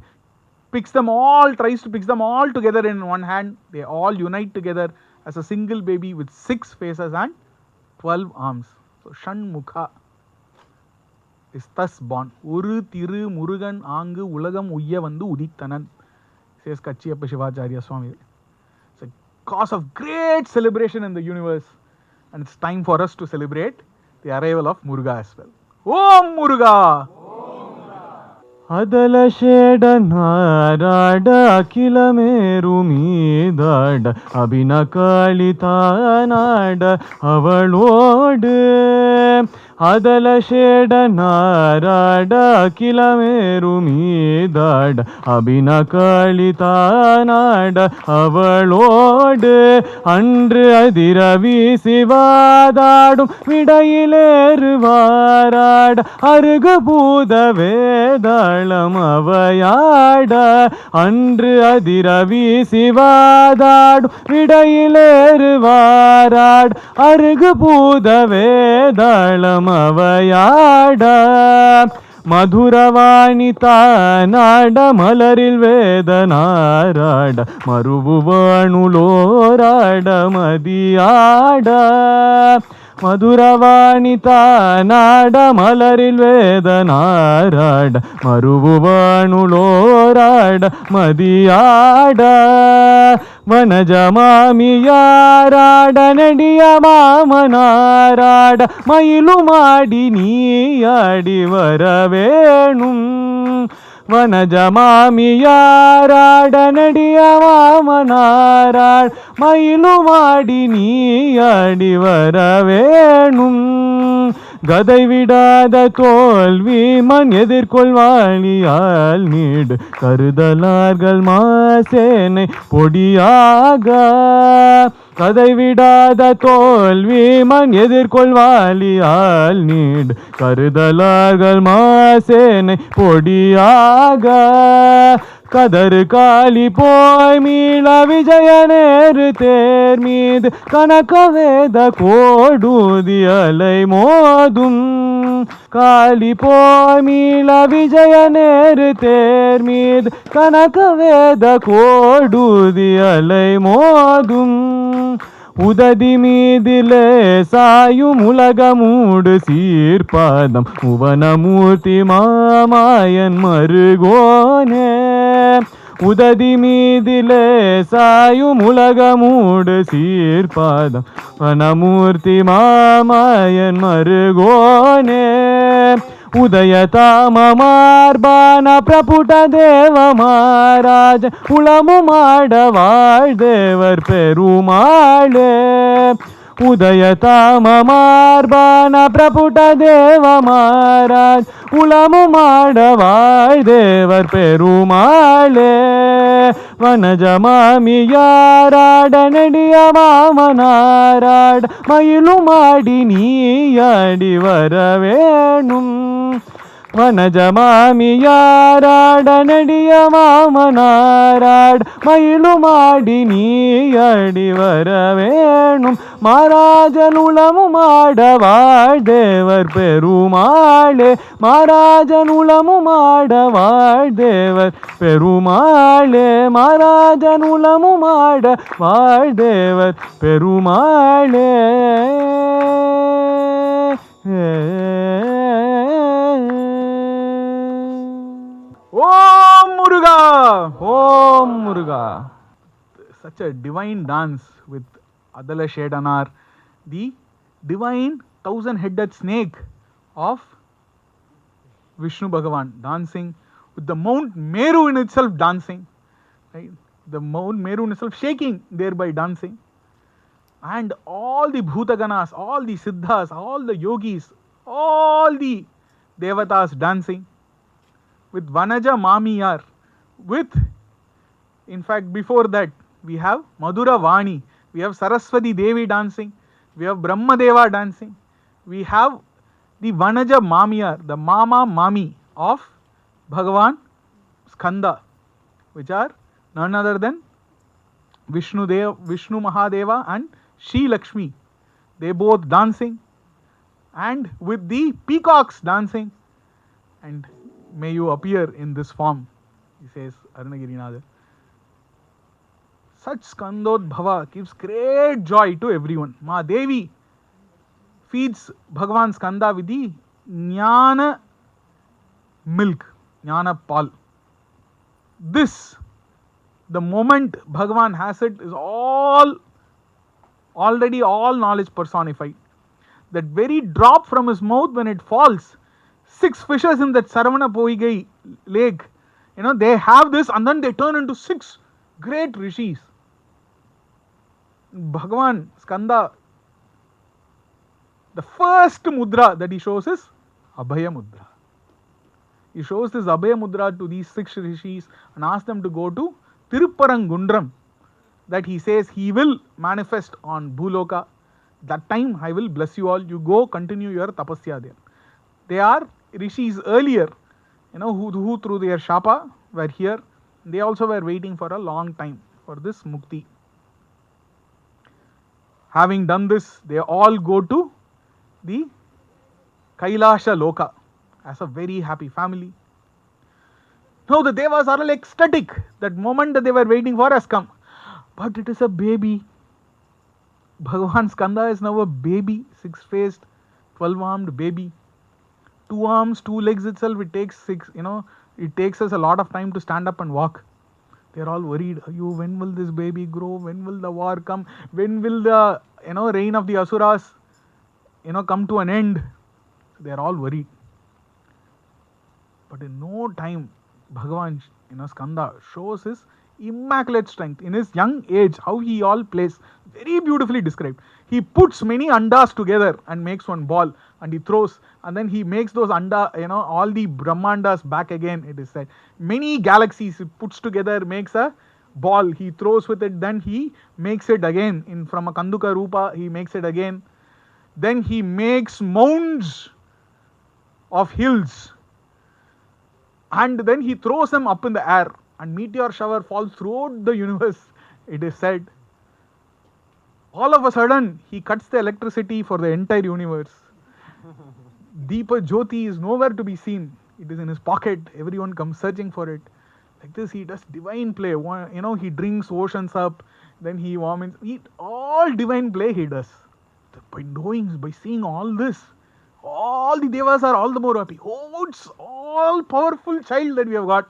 tries to pick them all together in one hand. They all unite together as a single baby with 6 faces and 12 arms. So Shannukha is thus born. Uru Tiru Murugan Angu Ulagam Uyya Vandu Udiktanan, says Kachiyapa Shivacharya Swamy. It's a cause of great celebration in the universe, and it's time for us to celebrate the arrival of Muruga as well. Om Muruga! ಅದಲ ಶೇಡ ನಾರಾಡ ಅಖಿಲ ಮೇರು ಮೀದಾಡ ಅಭಿನ ಕಾಳಿತಾನಾಡ ಅವಳೋಡು ಅದಲ ಶೇಡ ನಾರಾಡ ಅಖಿಲ ಮೇರು ಮೀದಾಡ ಅಭಿನ ಕಾಳಿತಾನಾಡ ಅವಳೋಡು அன்று அதிர வீசிவாதாடும் விடையிலேறுவாராட அருகு பூத வேதாளம் அவையாட அன்று அதிர வீசிவாதாடும் விடையிலேறுவாராட அருகு பூத வேதாளம் அவையாட மதுரவாணி தானாட மலரில் வேதனாராட மறுபுவாணுலோராட மதியாட மதுரவாணி தானாட மலரில் வேதனாராட மறுபுவாணுலோராட மதியாட ವನಜಮಾಮಿಯಾರಾಡ ನಡಿಯ ಮಾಮನಾರಾಡ ಮೈಲು ಮಾಡಿ ನೀಯಾಡಿ ವರವೇಣು ವನಜಮಾಮಿಯಾರಾಡ ನಡಿಯ ಮಾಮನಾರಾಡ ಮೈಲು ಮಾಡಿ ನೀಯಾಡಿ ವರವೇಣು கதை விடாத தோல்வி மண் எதிர்கொள்வாளியால் நீடு கருதலார்கள் மாசேனை பொடியாக கதை விடாத தோல்வி மண் எதிர்கொள்வாளியால் நீடு கருதலார்கள் மாசேனை பொடியாக கதறு காலி போய் மீள விஜய நேரு தேர் மீது கனக வேத கோடூதி அலை மோதும் காலி போய் மீள விஜய நேரு தேர் மீது கனக வேத கோடூதி அலை மோதும் உததி மீதிலே சாயும் உலகமூடு சீர்பாதம் உவனமூர்த்தி மாமாயன் மருகோனே உததி மீதிலே சாயும் உலகமூடு சீர்பாதம் வனமூர்த்தி மாமாயன் மருகோனே ಉದಯತಾಮ ಮಾರ್ಬಾನ ಪ್ರಪುಟ ದೇವ ಮಹಾರಾಜ ಉಳಮು ಮಾಡವಾಳ್ ದೇವರ್ ಪೆರುಮಾಳೆ ಉದಯತಾಮ ಮಾರ್ಬಾನ ಪ್ರಪುಟ ದೇವ ಮಹಾರಾಜ ಉಳಮು ಮಾಡವಾಳ್ ದೇವರ್ ಪೆರುಮಾಳೆ ವನಜ ಮಾಮಿಯಾರಾಡ ನಡಿಯ ಮಾಮನಾರಾಡ ಮೈಲು ಮಾಡಿ ನೀಯಾಡಿ ವರವೇಣು ವನಜ ಮಾಮಿಯಾರಾಡ ನಡಿಯ ಮಾಮನಾರಾಡ ಮೈಲು ಮಾಡಿ ನೀಯಾಡಿ ವರವೇಣು ಮಹಾರಾಜನುಳಮು ಮಾಡವಾಳ್ ದೇವರ್ ಪೆರುಮಾಳೆ ಮಹಾರಾಜನುಳಮು ಮಾಡವಾಳ್ ದೇವರ್ ಪೆರುಮಾಳೆ ಮಹಾರಾಜನುಳಮು ಮಾಡವಾಳ್ ದೇವರ್ ಪೆರುಮಾಳೆ Om Muruga! Om Muruga! Such a divine dance with Adala Shedanar, the divine 1,000-headed snake of Vishnu Bhagavan, dancing with the Mount Meru in itself dancing, right? The Mount Meru in itself shaking, thereby dancing. And all the Bhutaganas, all the Siddhas, all the yogis, all the Devatas dancing with Vanaja Mamiyar. With, in fact, before that, we have Madhura Vani, we have Saraswati Devi dancing, we have Brahma Deva dancing, we have the Vanaja Mamiyar, the Mama Mami of Bhagavan Skanda, which are none other than Vishnu Mahadeva and Shri Lakshmi. They both dancing, and with the peacocks dancing. And may you appear in this form, he says Arunagirinathar. Such Skandodbhava gives great joy to everyone. Ma Devi feeds Bhagavan Skanda with the Jnana milk, Jnana pal. This, the moment Bhagavan has it, is already all knowledge personified. That very drop from his mouth, when it falls, 6 fishes in that Saravana Poigai lake, they have this, and then they turn into 6 great rishis. Bhagavan Skanda, the first mudra that he shows is Abhaya Mudra. He shows this Abhaya Mudra to these 6 rishis and asks them to go to Tirupparangundram, that he says he will manifest on Bhuloka. That time I will bless you all. You go continue your tapasya there. They are rishis earlier, who through their shapa were here. They also were waiting for a long time for this mukti. Having done this, they all go to the Kailasha Loka as a very happy family. Now the Devas are like ecstatic. That moment that they were waiting for has come. But it is a baby. Bhagavan Skanda is now a baby, 6-faced, 12-armed baby. 2 arms, 2 legs itself, it takes 6, it takes us a lot of time to stand up and walk. They're all worried. You, when will this baby grow? When will the war come? When will the reign of the asuras come to an end? They're all worried. But in no time, Bhagavan, Skanda shows his immaculate strength in his young age. How he all plays, very beautifully described. He puts many andas together and makes one ball, and he throws, and then he makes those anda, all the brahmandas back again. It is said many galaxies he puts together, makes a ball. He throws with it, then he makes it again from a kanduka rupa. He makes it again. Then he makes mounds of hills, and then he throws them up in the air, and meteor shower falls throughout the universe. It is said. All of a sudden, he cuts the electricity for the entire universe. Deepa Jyoti is nowhere to be seen. It is in his pocket. Everyone comes searching for it. Like this, he does divine play. He drinks oceans up, then he vomits. All divine play he does. By seeing all this, all the devas are all the more happy. Oh, it's all powerful child that we have got.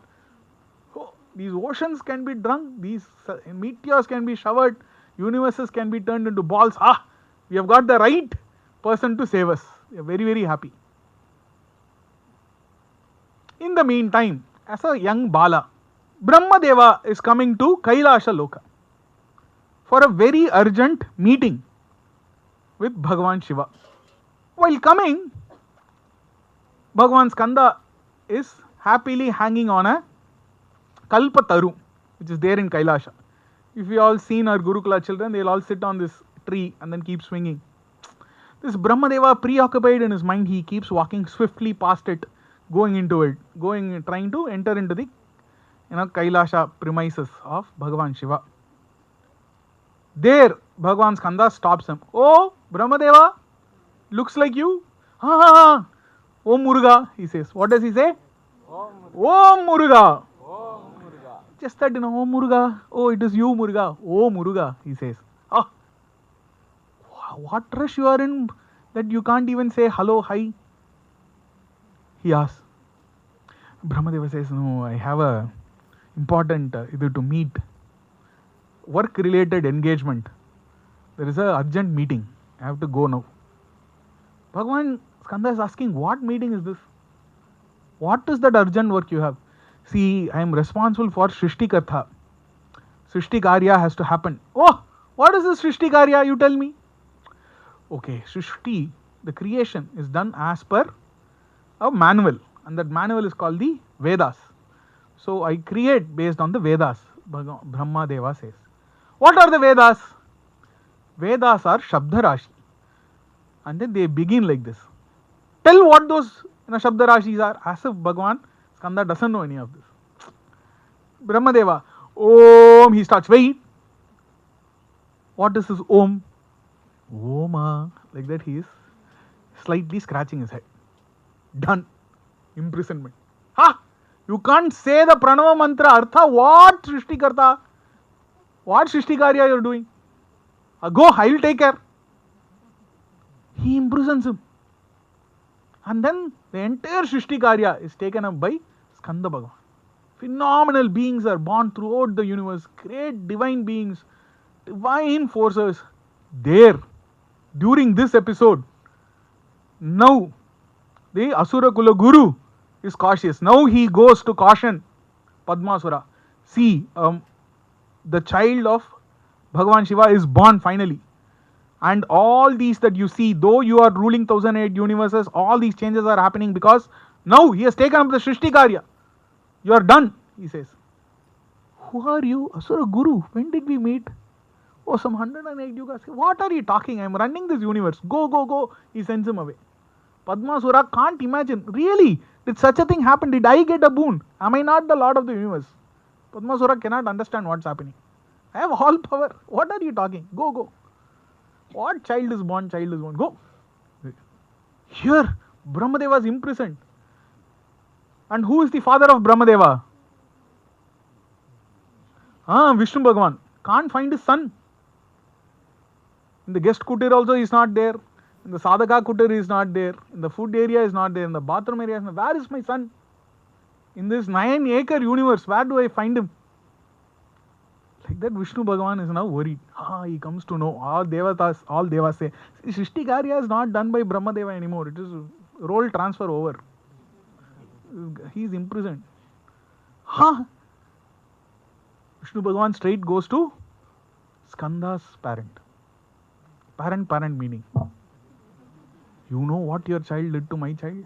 Oh, these oceans can be drunk. These meteors can be showered. Universes can be turned into balls. We have got the right person to save us. We are very, very happy. In the meantime, as a young Bala, Brahmadeva is coming to Kailasha Loka for a very urgent meeting with Bhagavan Shiva. While coming, Bhagavan Skanda is happily hanging on a Kalpataru, which is there in Kailasha. If you all seen our Gurukula children, they'll all sit on this tree and then keep swinging. This Brahmadeva, preoccupied in his mind, he keeps walking swiftly past it, going into it, trying to enter into the Kailasha premises of Bhagavan Shiva. There, Bhagavan Skanda stops him. Oh, Brahmadeva, looks like you. Om Muruga, he says. What does he say? Om Muruga. Just that, oh Muruga, oh, it is you, Muruga. Oh Muruga, he says. What rush you are in that you can't even say hello, hi? He asks. Brahmadeva says, no, I have a important to meet. Work related engagement. There is a urgent meeting. I have to go now. Bhagavan Skanda is asking, what meeting is this? What is that urgent work you have? See, I am responsible for Srishti Kartha. Srishti Karya has to happen. Oh, what is this Srishti Karya? You tell me. Okay, Srishti, the creation, is done as per a manual, and that manual is called the Vedas. So I create based on the Vedas, Brahma Deva says. What are the Vedas? Vedas are Shabda Rashi. And then they begin like this. Tell what those Shabda Rashis are, as if Bhagavan Skanda doesn't know any of this. Brahmadeva, Om, he starts, wait. What is this Om? Oma. Like that he is slightly scratching his head. Done. Imprisonment. You can't say the Pranava Mantra Artha. What Srishti Karta? What Srishti Karya you are doing? Go, I will take care. He imprisons him. And then the entire Srishti Karya is taken up by Skanda Bhagavan. Phenomenal beings are born throughout the universe. Great divine beings, divine forces. There, during this episode, now the Asura Kula Guru is cautious. Now he goes to caution Padmasura. See, the child of Bhagavan Shiva is born finally. And all these that you see, though you are ruling 1008 universes, all these changes are happening because now he has taken up the Srishti Karya. You are done, he says. Who are you? Asura Guru. When did we meet? Oh, some 108 yugas. What are you talking? I am running this universe. Go, go, go. He sends him away. Padmasura can't imagine. Really? Did such a thing happen? Did I get a boon? Am I not the Lord of the universe? Padmasura cannot understand what's happening. I have all power. What are you talking? Go, go. What child is born? Child is born. Go. Here, Brahmadeva is imprisoned. And who is the father of Brahmadeva? Vishnu Bhagavan. Can't find his son. In the guest kutir also he is not there. In the sadhaka kutir he is not there. In the food area is not there. In the bathroom area is not. Where is my son? In this 9-acre universe, where do I find him? Like that, Vishnu Bhagavan is now worried. He comes to know. All devas say, Srishti Karya is not done by Brahmadeva anymore. It is role transfer over. He is imprisoned. Vishnu Bhagavan straight goes to Skanda's parent. Parent meaning. You know what your child did to my child?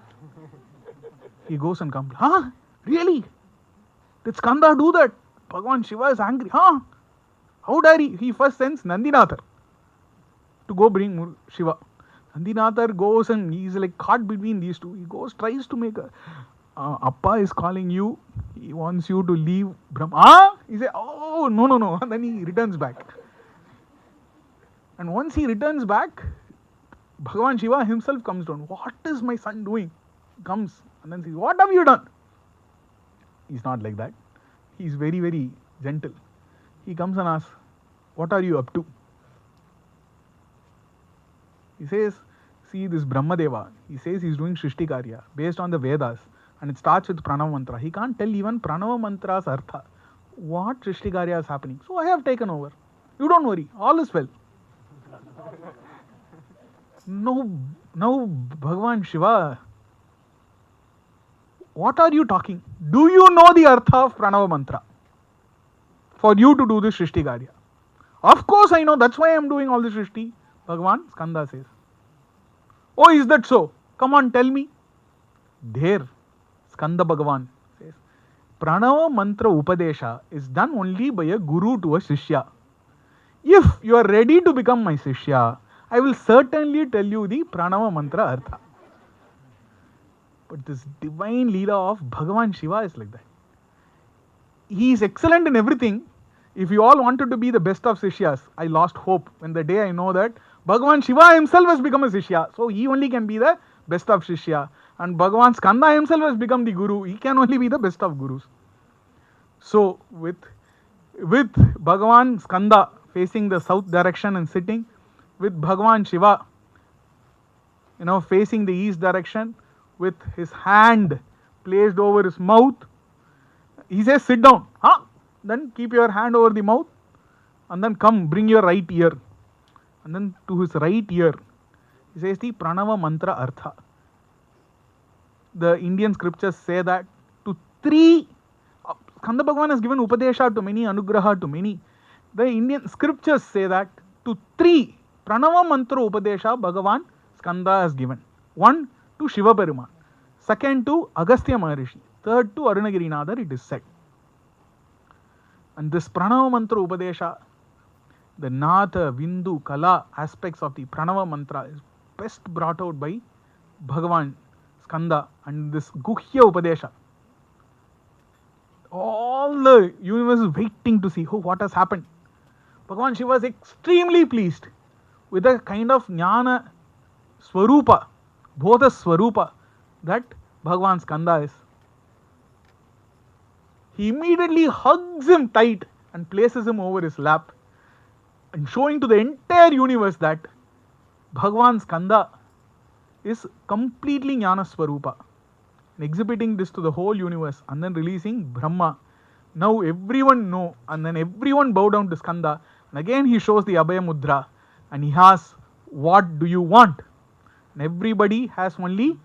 He goes and comes. Really? Did Skanda do that? Bhagavan Shiva is angry. How dare he? He first sends Nandinathar to go bring Shiva. Nandinathar goes and he's like caught between these two. He goes, tries to make a... Appa is calling you. He wants you to leave Brahma. He says, oh, no. And then he returns back. And once he returns back, Bhagavan Shiva himself comes down. What is my son doing? Comes and then says, what have you done? He's not like that. He's very, very gentle. He comes and asks, what are you up to? He says, see this Brahmadeva. He says he's doing Shrishti Karya based on the Vedas. And it starts with Pranava Mantra. He can't tell even Pranava Mantra's Artha. What Shrishti Karya is happening? So I have taken over. You don't worry. All is well. No, Bhagavan Shiva. What are you talking? Do you know the Artha of Pranava Mantra? For you to do this Shrishti Karya. Of course I know. That's why I am doing all this Shrishti. Bhagavan Skanda says. Oh, is that so? Come on, tell me. There, Skanda Bhagavan says, Pranava Mantra Upadesha is done only by a guru to a Shishya. If you are ready to become my Shishya, I will certainly tell you the Pranava Mantra Artha. But this divine Leela of Bhagavan Shiva is like that. He is excellent in everything. If you all wanted to be the best of Sishyas, I lost hope when the day I know that Bhagavan Shiva himself has become a Sishya. So he only can be the best of Shishya. And Bhagavan Skanda himself has become the Guru. He can only be the best of Gurus. So with Bhagavan Skanda facing the south direction and sitting, with Bhagavan Shiva, facing the east direction, with his hand placed over his mouth, he says, sit down. Then keep your hand over the mouth and then come, bring your right ear. And then to his right ear, he says the Pranava Mantra Artha. The Indian scriptures say that to three, Skanda Bhagavan has given Upadesha to many, Anugraha to many. The Indian scriptures say that to three Pranava Mantra Upadesha Bhagavan Skanda has given. One to Shiva Peruman, second to Agastya Maharishi, third to Arunagirinathar, it is said. And this Pranava Mantra Upadesha, the Natha, Vindu, Kala aspects of the Pranava Mantra is best brought out by Bhagavan Skanda and this Guhya Upadesha. All the universe is waiting to see what has happened. Bhagavan Shiva is extremely pleased with a kind of Jnana Swarupa, Bodha Swarupa that Bhagavan Skanda is. He immediately hugs him tight and places him over his lap and showing to the entire universe that Bhagavan Skanda is completely Jnana Swarupa, and exhibiting this to the whole universe and then releasing Brahma. Now everyone know, and then everyone bow down to Skanda, and again he shows the Abhaya Mudra and he asks, what do you want? And everybody has only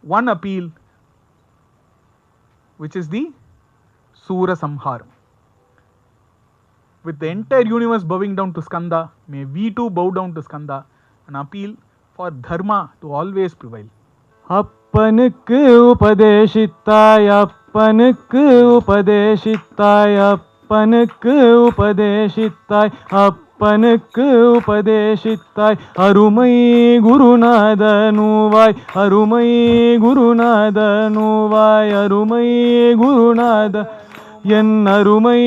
one appeal, which is the Sura Samharam. With the entire universe bowing down to Skanda, may we too bow down to Skanda and appeal for Dharma to always prevail. அப்பனுக்கு உபதேசித்தாய் அப்பனுக்கு உபதேசித்தாய் அப்பனுக்கு உபதேசித்தாய் அப்பனுக்கு உபதேசித்தாய் அருமை குருநாதனுவாய் அருமை குருநாதனுவாய் அருமை குருநாத என் அருமை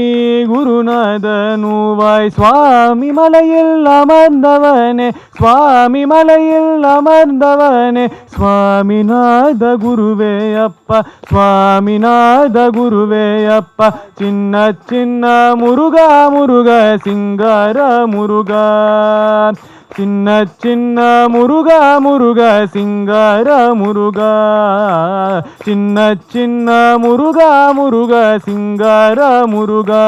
குருநாதனுவாய் சுவாமி மலையில் அமர்ந்தவனே சுவாமி மலையில் அமர்ந்தவனே சுவாமிநாத குருவே அப்பா சுவாமிநாத குருவே அப்பா சின்ன சின்ன முருகா முருகா சிங்கார முருகா சின்ன சின்ன முருகா முருகா சிங்கார முருகா சின்ன சின்ன முருகா முருகா சிங்கார முருகா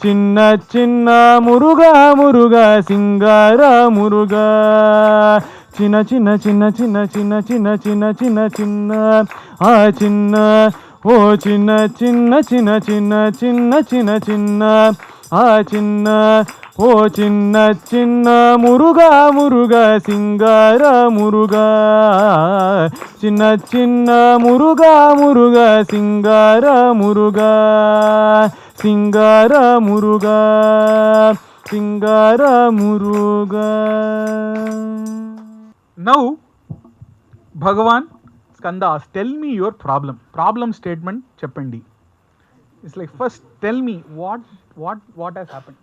చిన్న చిన్న మురుగా మురుగా సింగార మురుగా చిన్న చిన్న చిన్న చిన్న చిన్న చిన్న చిన్న చిన్న చిన్న ఆ చిన్న ఓ చిన్న చిన్న చిన్న చిన్న చిన్న చిన్న చిన్న ఆ చిన్న ఓ చిన్న చిన్న మురుగా మురుగా సింగార మురుగా చిన్న చిన్న Muruga Muruga సింగార Muruga సింగార Muruga సింగార Muruga. Now, Bhagavan Skanda asks, tell me your problem. Problem statement cheppandi. It's like, first tell me what has happened.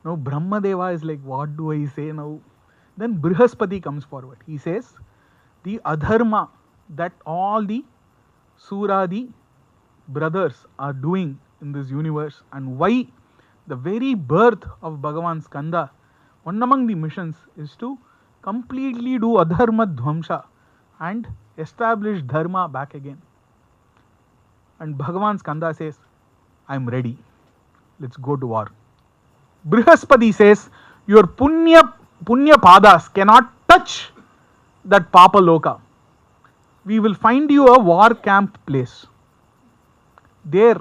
Now Brahmadeva is like, what do I say now? Then Brihaspati comes forward. He says, the adharma that all the Suradi brothers are doing in this universe, and why the very birth of Bhagavan Skanda, one among the missions is to completely do adharma dhvamsha and establish dharma back again. And Bhagavan Skanda says, I am ready. Let's go to war. Brihaspati says, your punya padas cannot touch that papa loka. We will find you a war camp place. There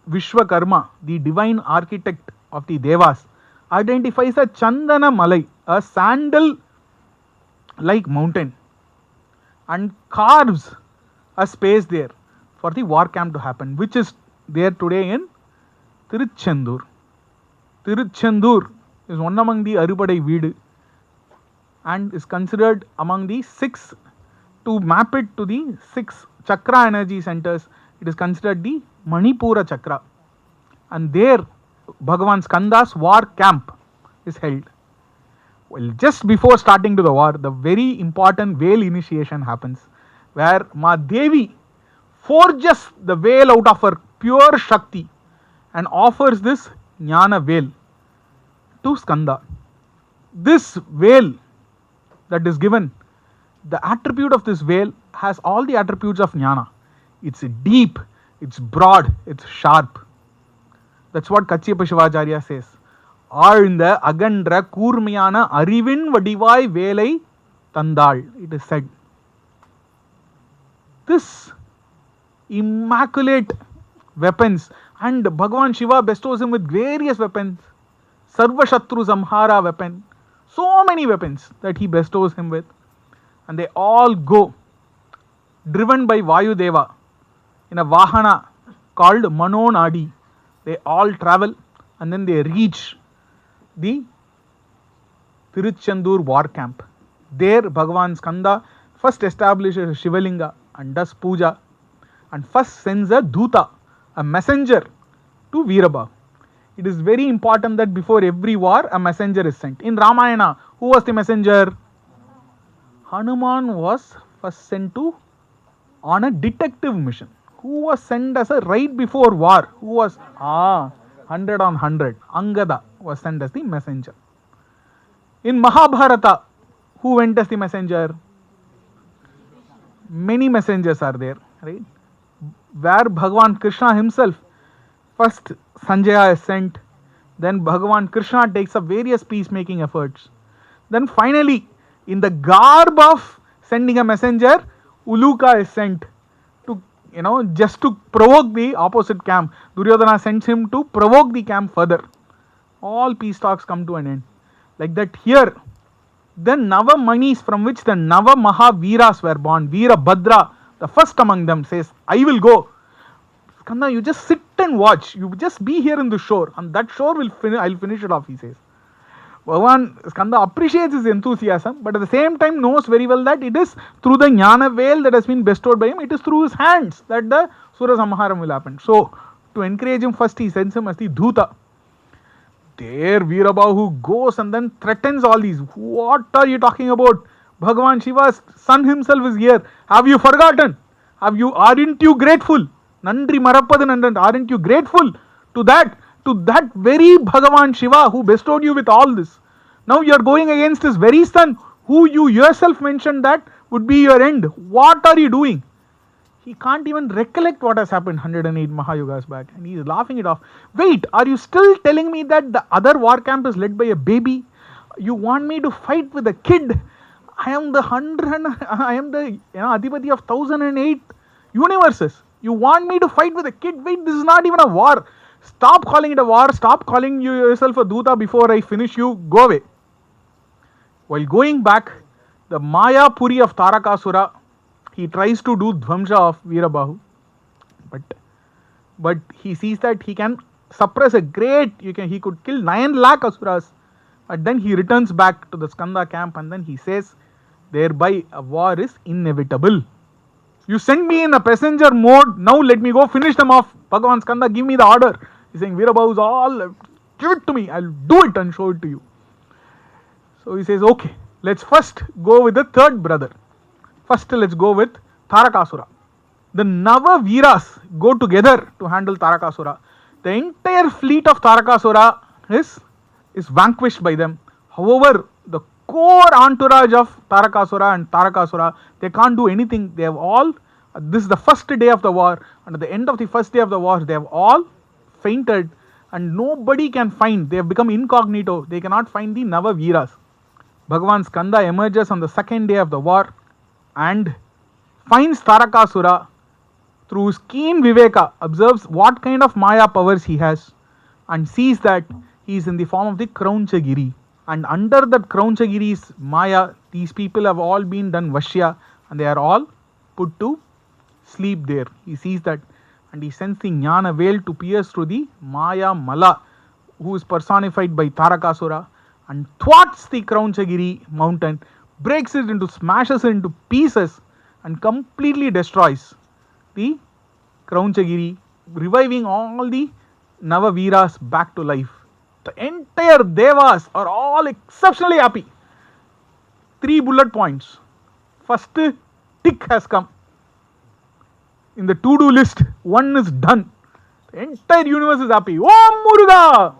Vishwakarma, the divine architect of the Devas, identifies a Chandana Malai, a sandal like mountain, and carves a space there for the war camp to happen, which is there today in Tiruchendur. Tiruchendur is one among the Arupadai Veedu and is considered among the 6, to map it to the 6 chakra energy centers, it is considered the Manipura chakra. And there Bhagavan Skanda's war camp is held. Well, just before starting to the war, the very important veil initiation happens, where Ma Devi forges the veil out of her pure Shakti and offers this Jnana veil to Skanda. This veil that is given, the attribute of this veil has all the attributes of Jnana. It's deep, it's broad, it's sharp. That's what Kachiyapa Shivacharya says. ஆழ்ந்த அகன்ற கூர்மையான அறிவின் வடிவாய் வேலை தந்தாள், it is said. This immaculate weapons, and Bhagavan Shiva bestows him with various weapons. Sarva Shatru Samhara weapon, so many weapons that he bestows him with, and they all go driven by Vayudeva in a Vahana called Anaadi. They all travel and then they reach the Tiruchendur war camp. There Bhagavan Skanda first establishes Shivalinga and does puja, and first sends a Dhuta, a messenger, to Veerabha. It is very important that before every war a messenger is sent. In Ramayana, who was the messenger? Hanuman was first sent to on a detective mission. Who was sent as a right before war? Who was 100 on 100? Angada was sent as the messenger. In Mahabharata, who went as the messenger? Many messengers are there, right? Where Bhagavan Krishna himself, first Sanjaya is sent, then Bhagavan Krishna takes up various peacemaking efforts. Then finally, in the garb of sending a messenger, Uluka is sent to, just to provoke the opposite camp. Duryodhana sends him to provoke the camp further. All peace talks come to an end. Like that here, the Nava Manis from which the Nava Mahaviras were born, Veerabhadra, the first among them, says, I will go. Skanda, you just sit and watch. You just be here in the shore. On that shore, I'll finish it off, he says. Bhagavan Skanda appreciates his enthusiasm, but at the same time knows very well that it is through the Jnana veil that has been bestowed by him, it is through his hands that the Sura Samharam will happen. So, to encourage him, first he sends him as the Dhuta. There Veerabha, who goes and then threatens all these. What are you talking about? Bhagavan Shiva's son himself is here. Have you forgotten? Aren't you grateful? Nandri Marappadanandan, aren't you grateful to that very Bhagavan Shiva who bestowed you with all this? Now you are going against his very son, who you yourself mentioned that would be your end. What are you doing? He can't even recollect what has happened 108 Mahayugas back, and he is laughing it off. Wait, are you still telling me that the other war camp is led by a baby? You want me to fight with a kid? I am the Adhipati of 1008 universes. You want me to fight with a kid? Wait, this is not even a war. Stop calling it a war. Stop calling yourself a Duta before I finish you. Go away. While going back, the Maya Puri of Tarakasura, he tries to do Dvamsha of Veerabahu, but he sees that he can suppress he could kill 9 lakh Asuras, but then he returns back to the Skanda camp and then he says, thereby a war is inevitable. You send me in a passenger mode, now let me go finish them off. Bhagavan Skanda, give me the order. He's saying, Veerabahu is all, give it to me, I'll do it and show it to you. So he says, okay, let's first go with the third brother. First, let's go with Tarakasura. The Nava Veeras go together to handle Tarakasura. The entire fleet of Tarakasura is vanquished by them. However, the core entourage of Tarakasura, they can't do anything. They have all, this is the first day of the war, and at the end of the first day of the war, they have all fainted, and nobody can find, they have become incognito, they cannot find the Nava Veeras. Bhagavan Skanda emerges on the second day of the war and finds Tarakasura. Through his keen Viveka, observes what kind of Maya powers he has and sees that he is in the form of the Kraunchagiri. And under that Kraunchagiri's Maya, these people have all been done Vashya and they are all put to sleep there. He sees that and he sends the Jnana veil to pierce through the Maya Mala, who is personified by Tarakasura, and thwarts the Kraunchagiri mountain, smashes it into pieces and completely destroys the Kraunchagiri, reviving all the Navaveeras back to life. The entire Devas are all exceptionally happy. 3 bullet points. First tick has come. In the to-do list, 1 is done. The entire universe is happy. Om Muruga!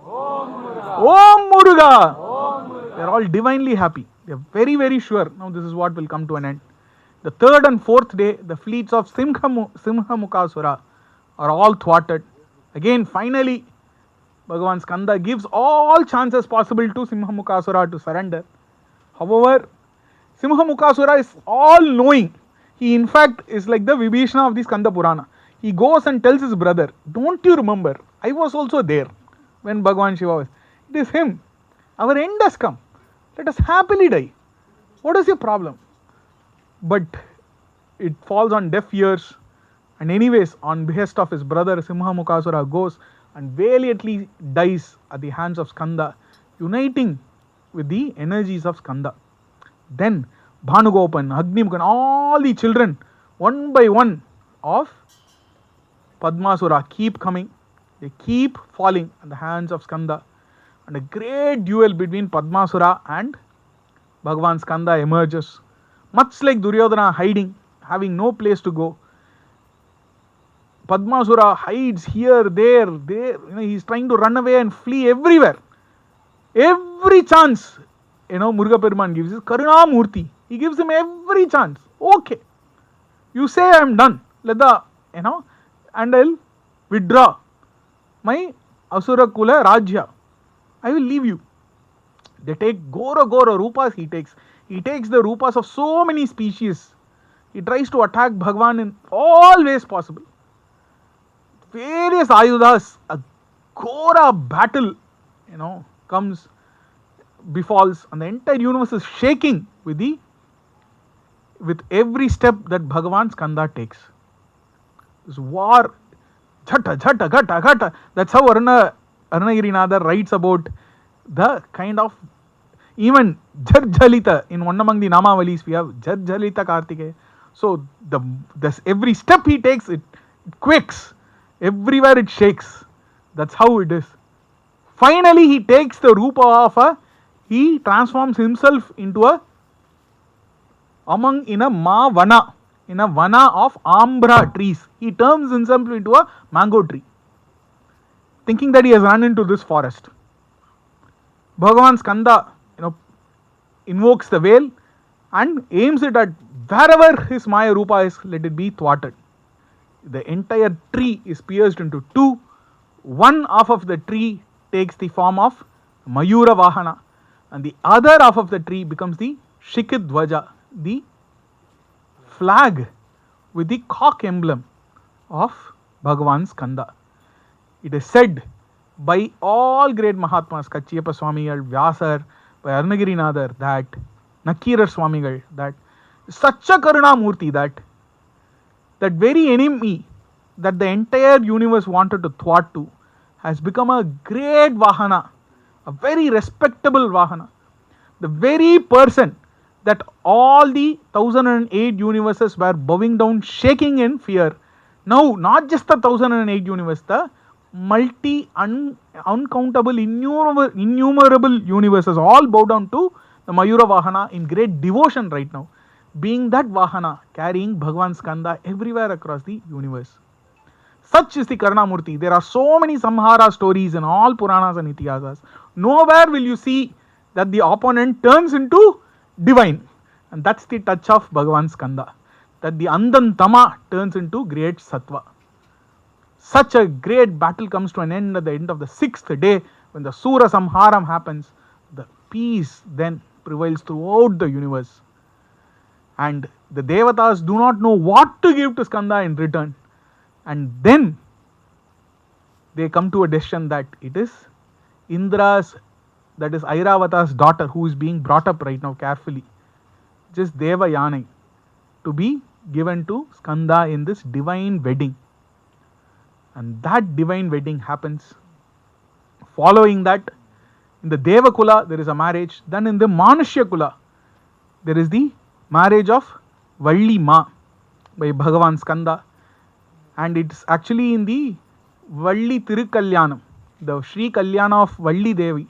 Om Muruga! They are all divinely happy. They are very, very sure now this is what will come to an end. The third and fourth day, the fleets of Simhamukasura are all thwarted. Again, finally, Bhagavan Skanda gives all chances possible to Simhamukasura to surrender. However, Simhamukasura is all knowing. He in fact is like the Vibhishana of the Skanda Purana. He goes and tells his brother, don't you remember, I was also there when Bhagavan Shiva was. It is him. Our end has come. Let us happily die. What is your problem? But it falls on deaf ears, and anyways, on behest of his brother, Simhamukasura goes and valiantly dies at the hands of Skanda, uniting with the energies of Skanda. Then Bhanugopan, Agnimukan, all the children, one by one of Padmasura keep coming. They keep falling at the hands of Skanda, and a great duel between Padmasura and Bhagavan Skanda emerges. Much like Duryodhana hiding, having no place to go, Padmasura hides here, there. He is trying to run away and flee everywhere. Every chance, Muruga Peruman gives is Karuna Murti. He gives him every chance. Okay, you say I am done. Let the, and I'll withdraw my Asura Kula Rajya. I will leave you. They take Gora Rupas he takes. He takes the Rupas of so many species. He tries to attack Bhagavan in all ways possible. Various Ayudhas, a Gora battle, befalls, and the entire universe is shaking with every step that Bhagavan Skanda takes. This war, Jhata. That's how Arunagirinatha writes about the kind of, even Jarjalita, in one among the Namavalis we have Jarjalita Kartikeya. So this every step he takes, it quakes. Everywhere it shakes. That's how it is. Finally he takes the Rupa of he transforms himself into in a Vana of Ambra trees. He turns himself into a mango tree, thinking that he has run into this forest. Bhagavan Skanda, invokes the veil and aims it at wherever his Maya Rupa is, let it be thwarted. The entire tree is pierced into two. One half of the tree takes the form of Mayura Vahana, and the other half of the tree becomes the Shikidvaja, the flag with the cock emblem of Bhagavan Skanda. It is said by all great Mahatmas, Kachiyappa Swamigal, Vyasar, by Arunagirinathar, that Nakkirar Swamigal, that such a Karuna Murti, that very enemy that the entire universe wanted to thwart to has become a great Vahana, a very respectable Vahana. The very person that all the 1008 universes were bowing down, shaking in fear. Now, not just the 1008 universe, the uncountable, innumerable universes all bow down to the Mayura Vahana in great devotion right now, being that Vahana carrying Bhagavan Skanda everywhere across the universe. Such is the Karunamurti. There are so many Samhara stories in all Puranas and Itihasas. Nowhere will you see that the opponent turns into divine. And that's the touch of Bhagavan Skanda. That the Andantama turns into great Sattva. Such a great battle comes to an end at the end of the 6th day, when the Sura Samharam happens. The peace then prevails throughout the universe. And the Devatas do not know what to give to Skanda in return. And then they come to a decision that it is Indra's, that is Airavata's daughter, who is being brought up right now carefully, just Devayani, to be given to Skanda in this divine wedding. And that divine wedding happens. Following that, in the Devakula there is a marriage. Then in the Manushya Kula there is the marriage of Valli Ma by Bhagavan Skanda. And it's actually in the Valli Tirukalyanam, the Sri Kalyana of Valli Devi,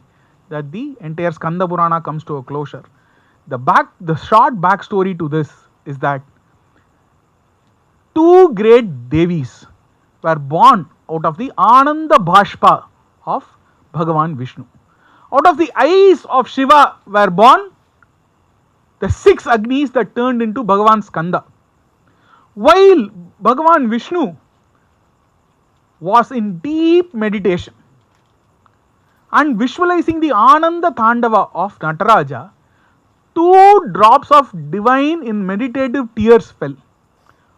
that the entire Skanda Purana comes to a closure. The short backstory to this is that two great Devis were born out of the Ananda Bhashpa of Bhagavan Vishnu. Out of the eyes of Shiva were born the 6 Agnis that turned into Bhagavan Skanda. While Bhagavan Vishnu was in deep meditation and visualizing the Ananda Tandava of Nataraja, 2 drops of divine in meditative tears fell.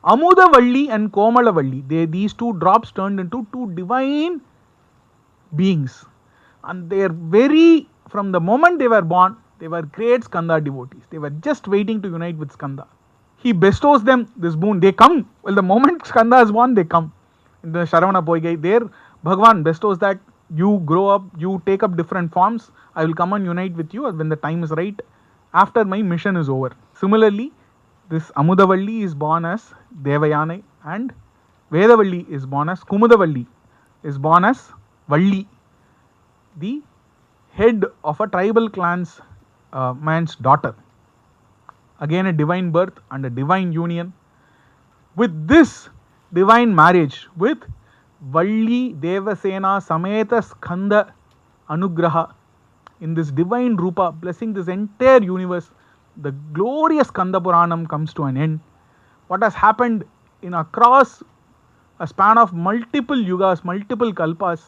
Amudavalli and Komalavalli, these 2 drops turned into 2 divine beings. And they are from the moment they were born, they were great Skanda devotees. They were just waiting to unite with Skanda. He bestows them this boon. They come. Well, the moment Skanda is born, they come. In the Sharavana Poigai, there Bhagavan bestows that you grow up, you take up different forms, I will come and unite with you when the time is right, after my mission is over. Similarly, this Amudavalli is born as Devayane, and Vedavalli is born as Kumudavalli, is born as Valli, the head of a tribal clan's man's daughter. Again a divine birth and a divine union. With this divine marriage with Valli Devasena Sameta Skanda Anugraha, in this divine Rupa, blessing this entire universe, the glorious Skanda Puranam comes to an end. What has happened in across a span of multiple yugas, multiple kalpas,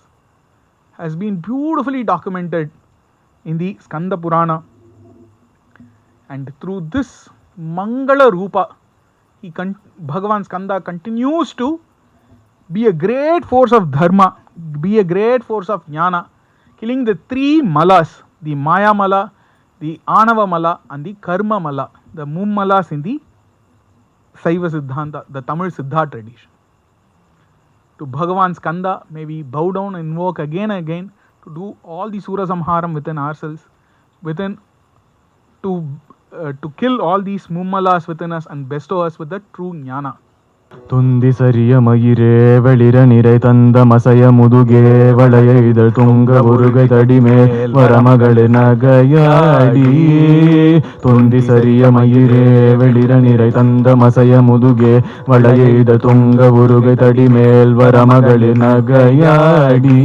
has been beautifully documented in the Skanda Purana. And through this Mangala Rupa, Bhagavan Skanda continues to be a great force of dharma, be a great force of jnana, killing the 3 malas, the Maya Mala, the Anava Mala and the Karma Mala, the Mummalas in the Saiva Siddhanta, the Tamil Siddha tradition. To Bhagavan Skanda, may we bow down and invoke again and again to do all the Sura Samharam within ourselves, to kill all these mummalas within us and bestow us with the true jnana. துந்தி சரிய மயிரே வெளிர நிறை தந்த மசய முதுகே வளைய இதழ் துங்க முருகை தடிமே வரமகளு நகையாடி துந்தி சரிய மயிரே வெளிர நிறை தந்த மசய முதுகே வளைய இதழ் துங்க முருகை தடிமேல் வரமகளு நகையாடி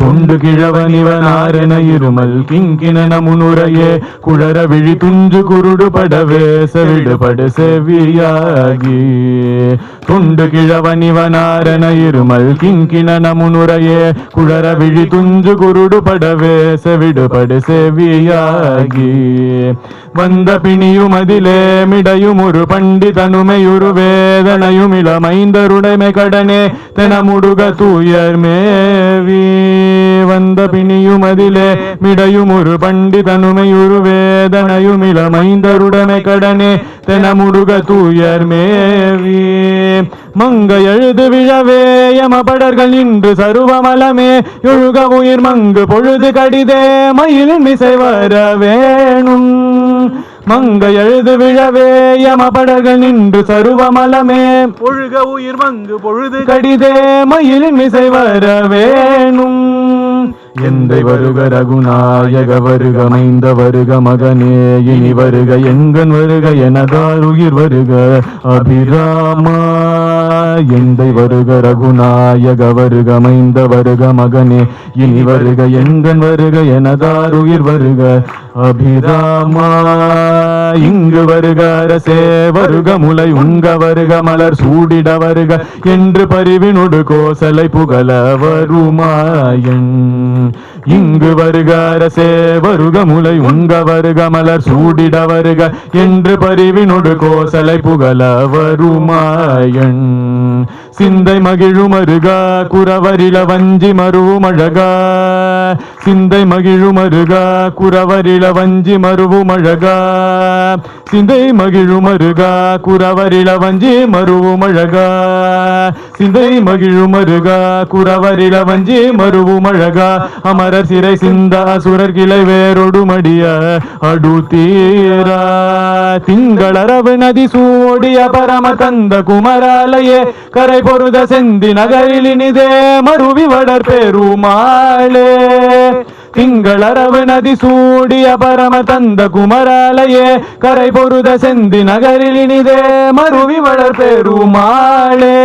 துண்டு கிழவனிவனாரன இருமல் கிங்கின முனுரையே குழற விழி துஞ்சு குருடு படவே செவிடு படு செவியாகி துண்டு கிழவனிவனாரன இருமல் கிங்கிணன முனுரையே குழற விழி துஞ்சு குருடு படவே செவிடுபடு செவியாகி வந்த பிணியுமதிலே மிடையும் ஒரு பண்டிதனுமையுரு வேதனையும் இளமைந்தருடைமை கடனே தென முடுக தூயர் மேவி வந்த பிணியுமதிலே மிடையும் ஒரு பண்டிதனுமையுரு வேதனையும் இளமைந்தருடைமை கடனே தென முடுக தூயர் மேவி மங்க எழுது விழவே யமபடர்கள் நின்று சருவமலமே எழுக உயிர் மங்கு பொழுது கடிதே மயில் மிசை வர வேணும் மங்க எழுது விழவே யமபடர்கள் நின்று சருவமலமே ஒழுக உயிர் மங்கு பொழுது கடிதே மயில் மிசை வர வேணும் எந்தை வருக ரகுநாயக வருக மைந்த வருக மகனே இனி வருக எங்கன் வருக எனதார் உயிர் வருக அபிராமா எந்தை வருக ரகுநாயக வருக மைந்த வருக மகனே இனி வருக எங்கன் வருக எனதார் உயிர் வருக அபிராமா இங்கு வருக அரசே வருக முலை உங்க வருக மலர் சூடிட வருக என்று பரிவினொடு கோசலை புகழ வருமாயன் இங்கு வருக அரசே வருக முலை உங்க வருக மலர் சூடிட வருக என்று பரிவினொடு கோசலை புகழ வருமாயன் சிந்தை மகிழும் அருக குறவரில வஞ்சி மருவும் அழகா சிந்தை மகிழும் அருக குறவரில வஞ்சி மருவும் அழகா சிந்தை மகிழும் அருக குறவரில வஞ்சி மருவும் அழகா சிந்தை மகிழும் அருக குறவரில வஞ்சி மருவும் அழகா அமரர் சிறை சிந்தா சுரர் கிளை வேறொடு மடிய அடுத்தீரா திங்களரவு நதி சூடிய பரம கந்த குமராலயே கரை பொருத செந்தி நகரில் இனிதே மருவி வளர் பெருமாளே திங்களரவு நதி சூடிய பரம தந்த குமராலயே கரை பொருத செந்தி நகரில் இனிதே மருவி வளர் பெருமாளே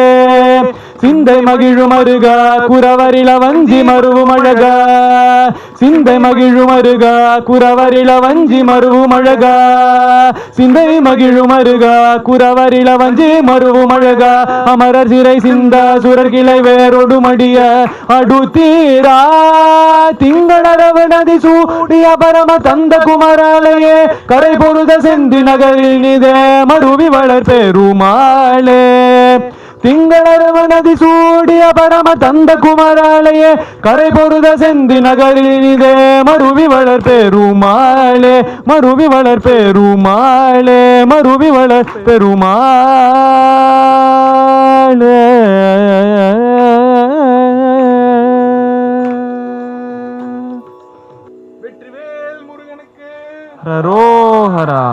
சிந்தை மகிழும் அருக குறவரில வஞ்சி மருவும் அழகா சிந்தை மகிழும் அருக குறவரில வஞ்சி மருவும் அழகா சிந்தை மகிழும் அருக குறவரில வஞ்சி மருவும் அழகா அமரர் சிறை சிந்தா சுரர் கிளை வேறொடு மடிய அடுத்தீரா திங்களரவு நதி சூடிய பரம தந்த குமராலயே கரை பொருத செந்தி நகரில் நிதே மருவி வளர் பெருமாளே திங்களரவு நதி சூடிய பரம தந்த குமராலயே கரை பொருத செந்தி நகரில் இதே மருவி வளர் பெருமாளே மருவி வளர் பெருமாளே மருவி வளர் பெருமாளே வெற்றிவேல் முருகனுக்கு ஹரோஹரா.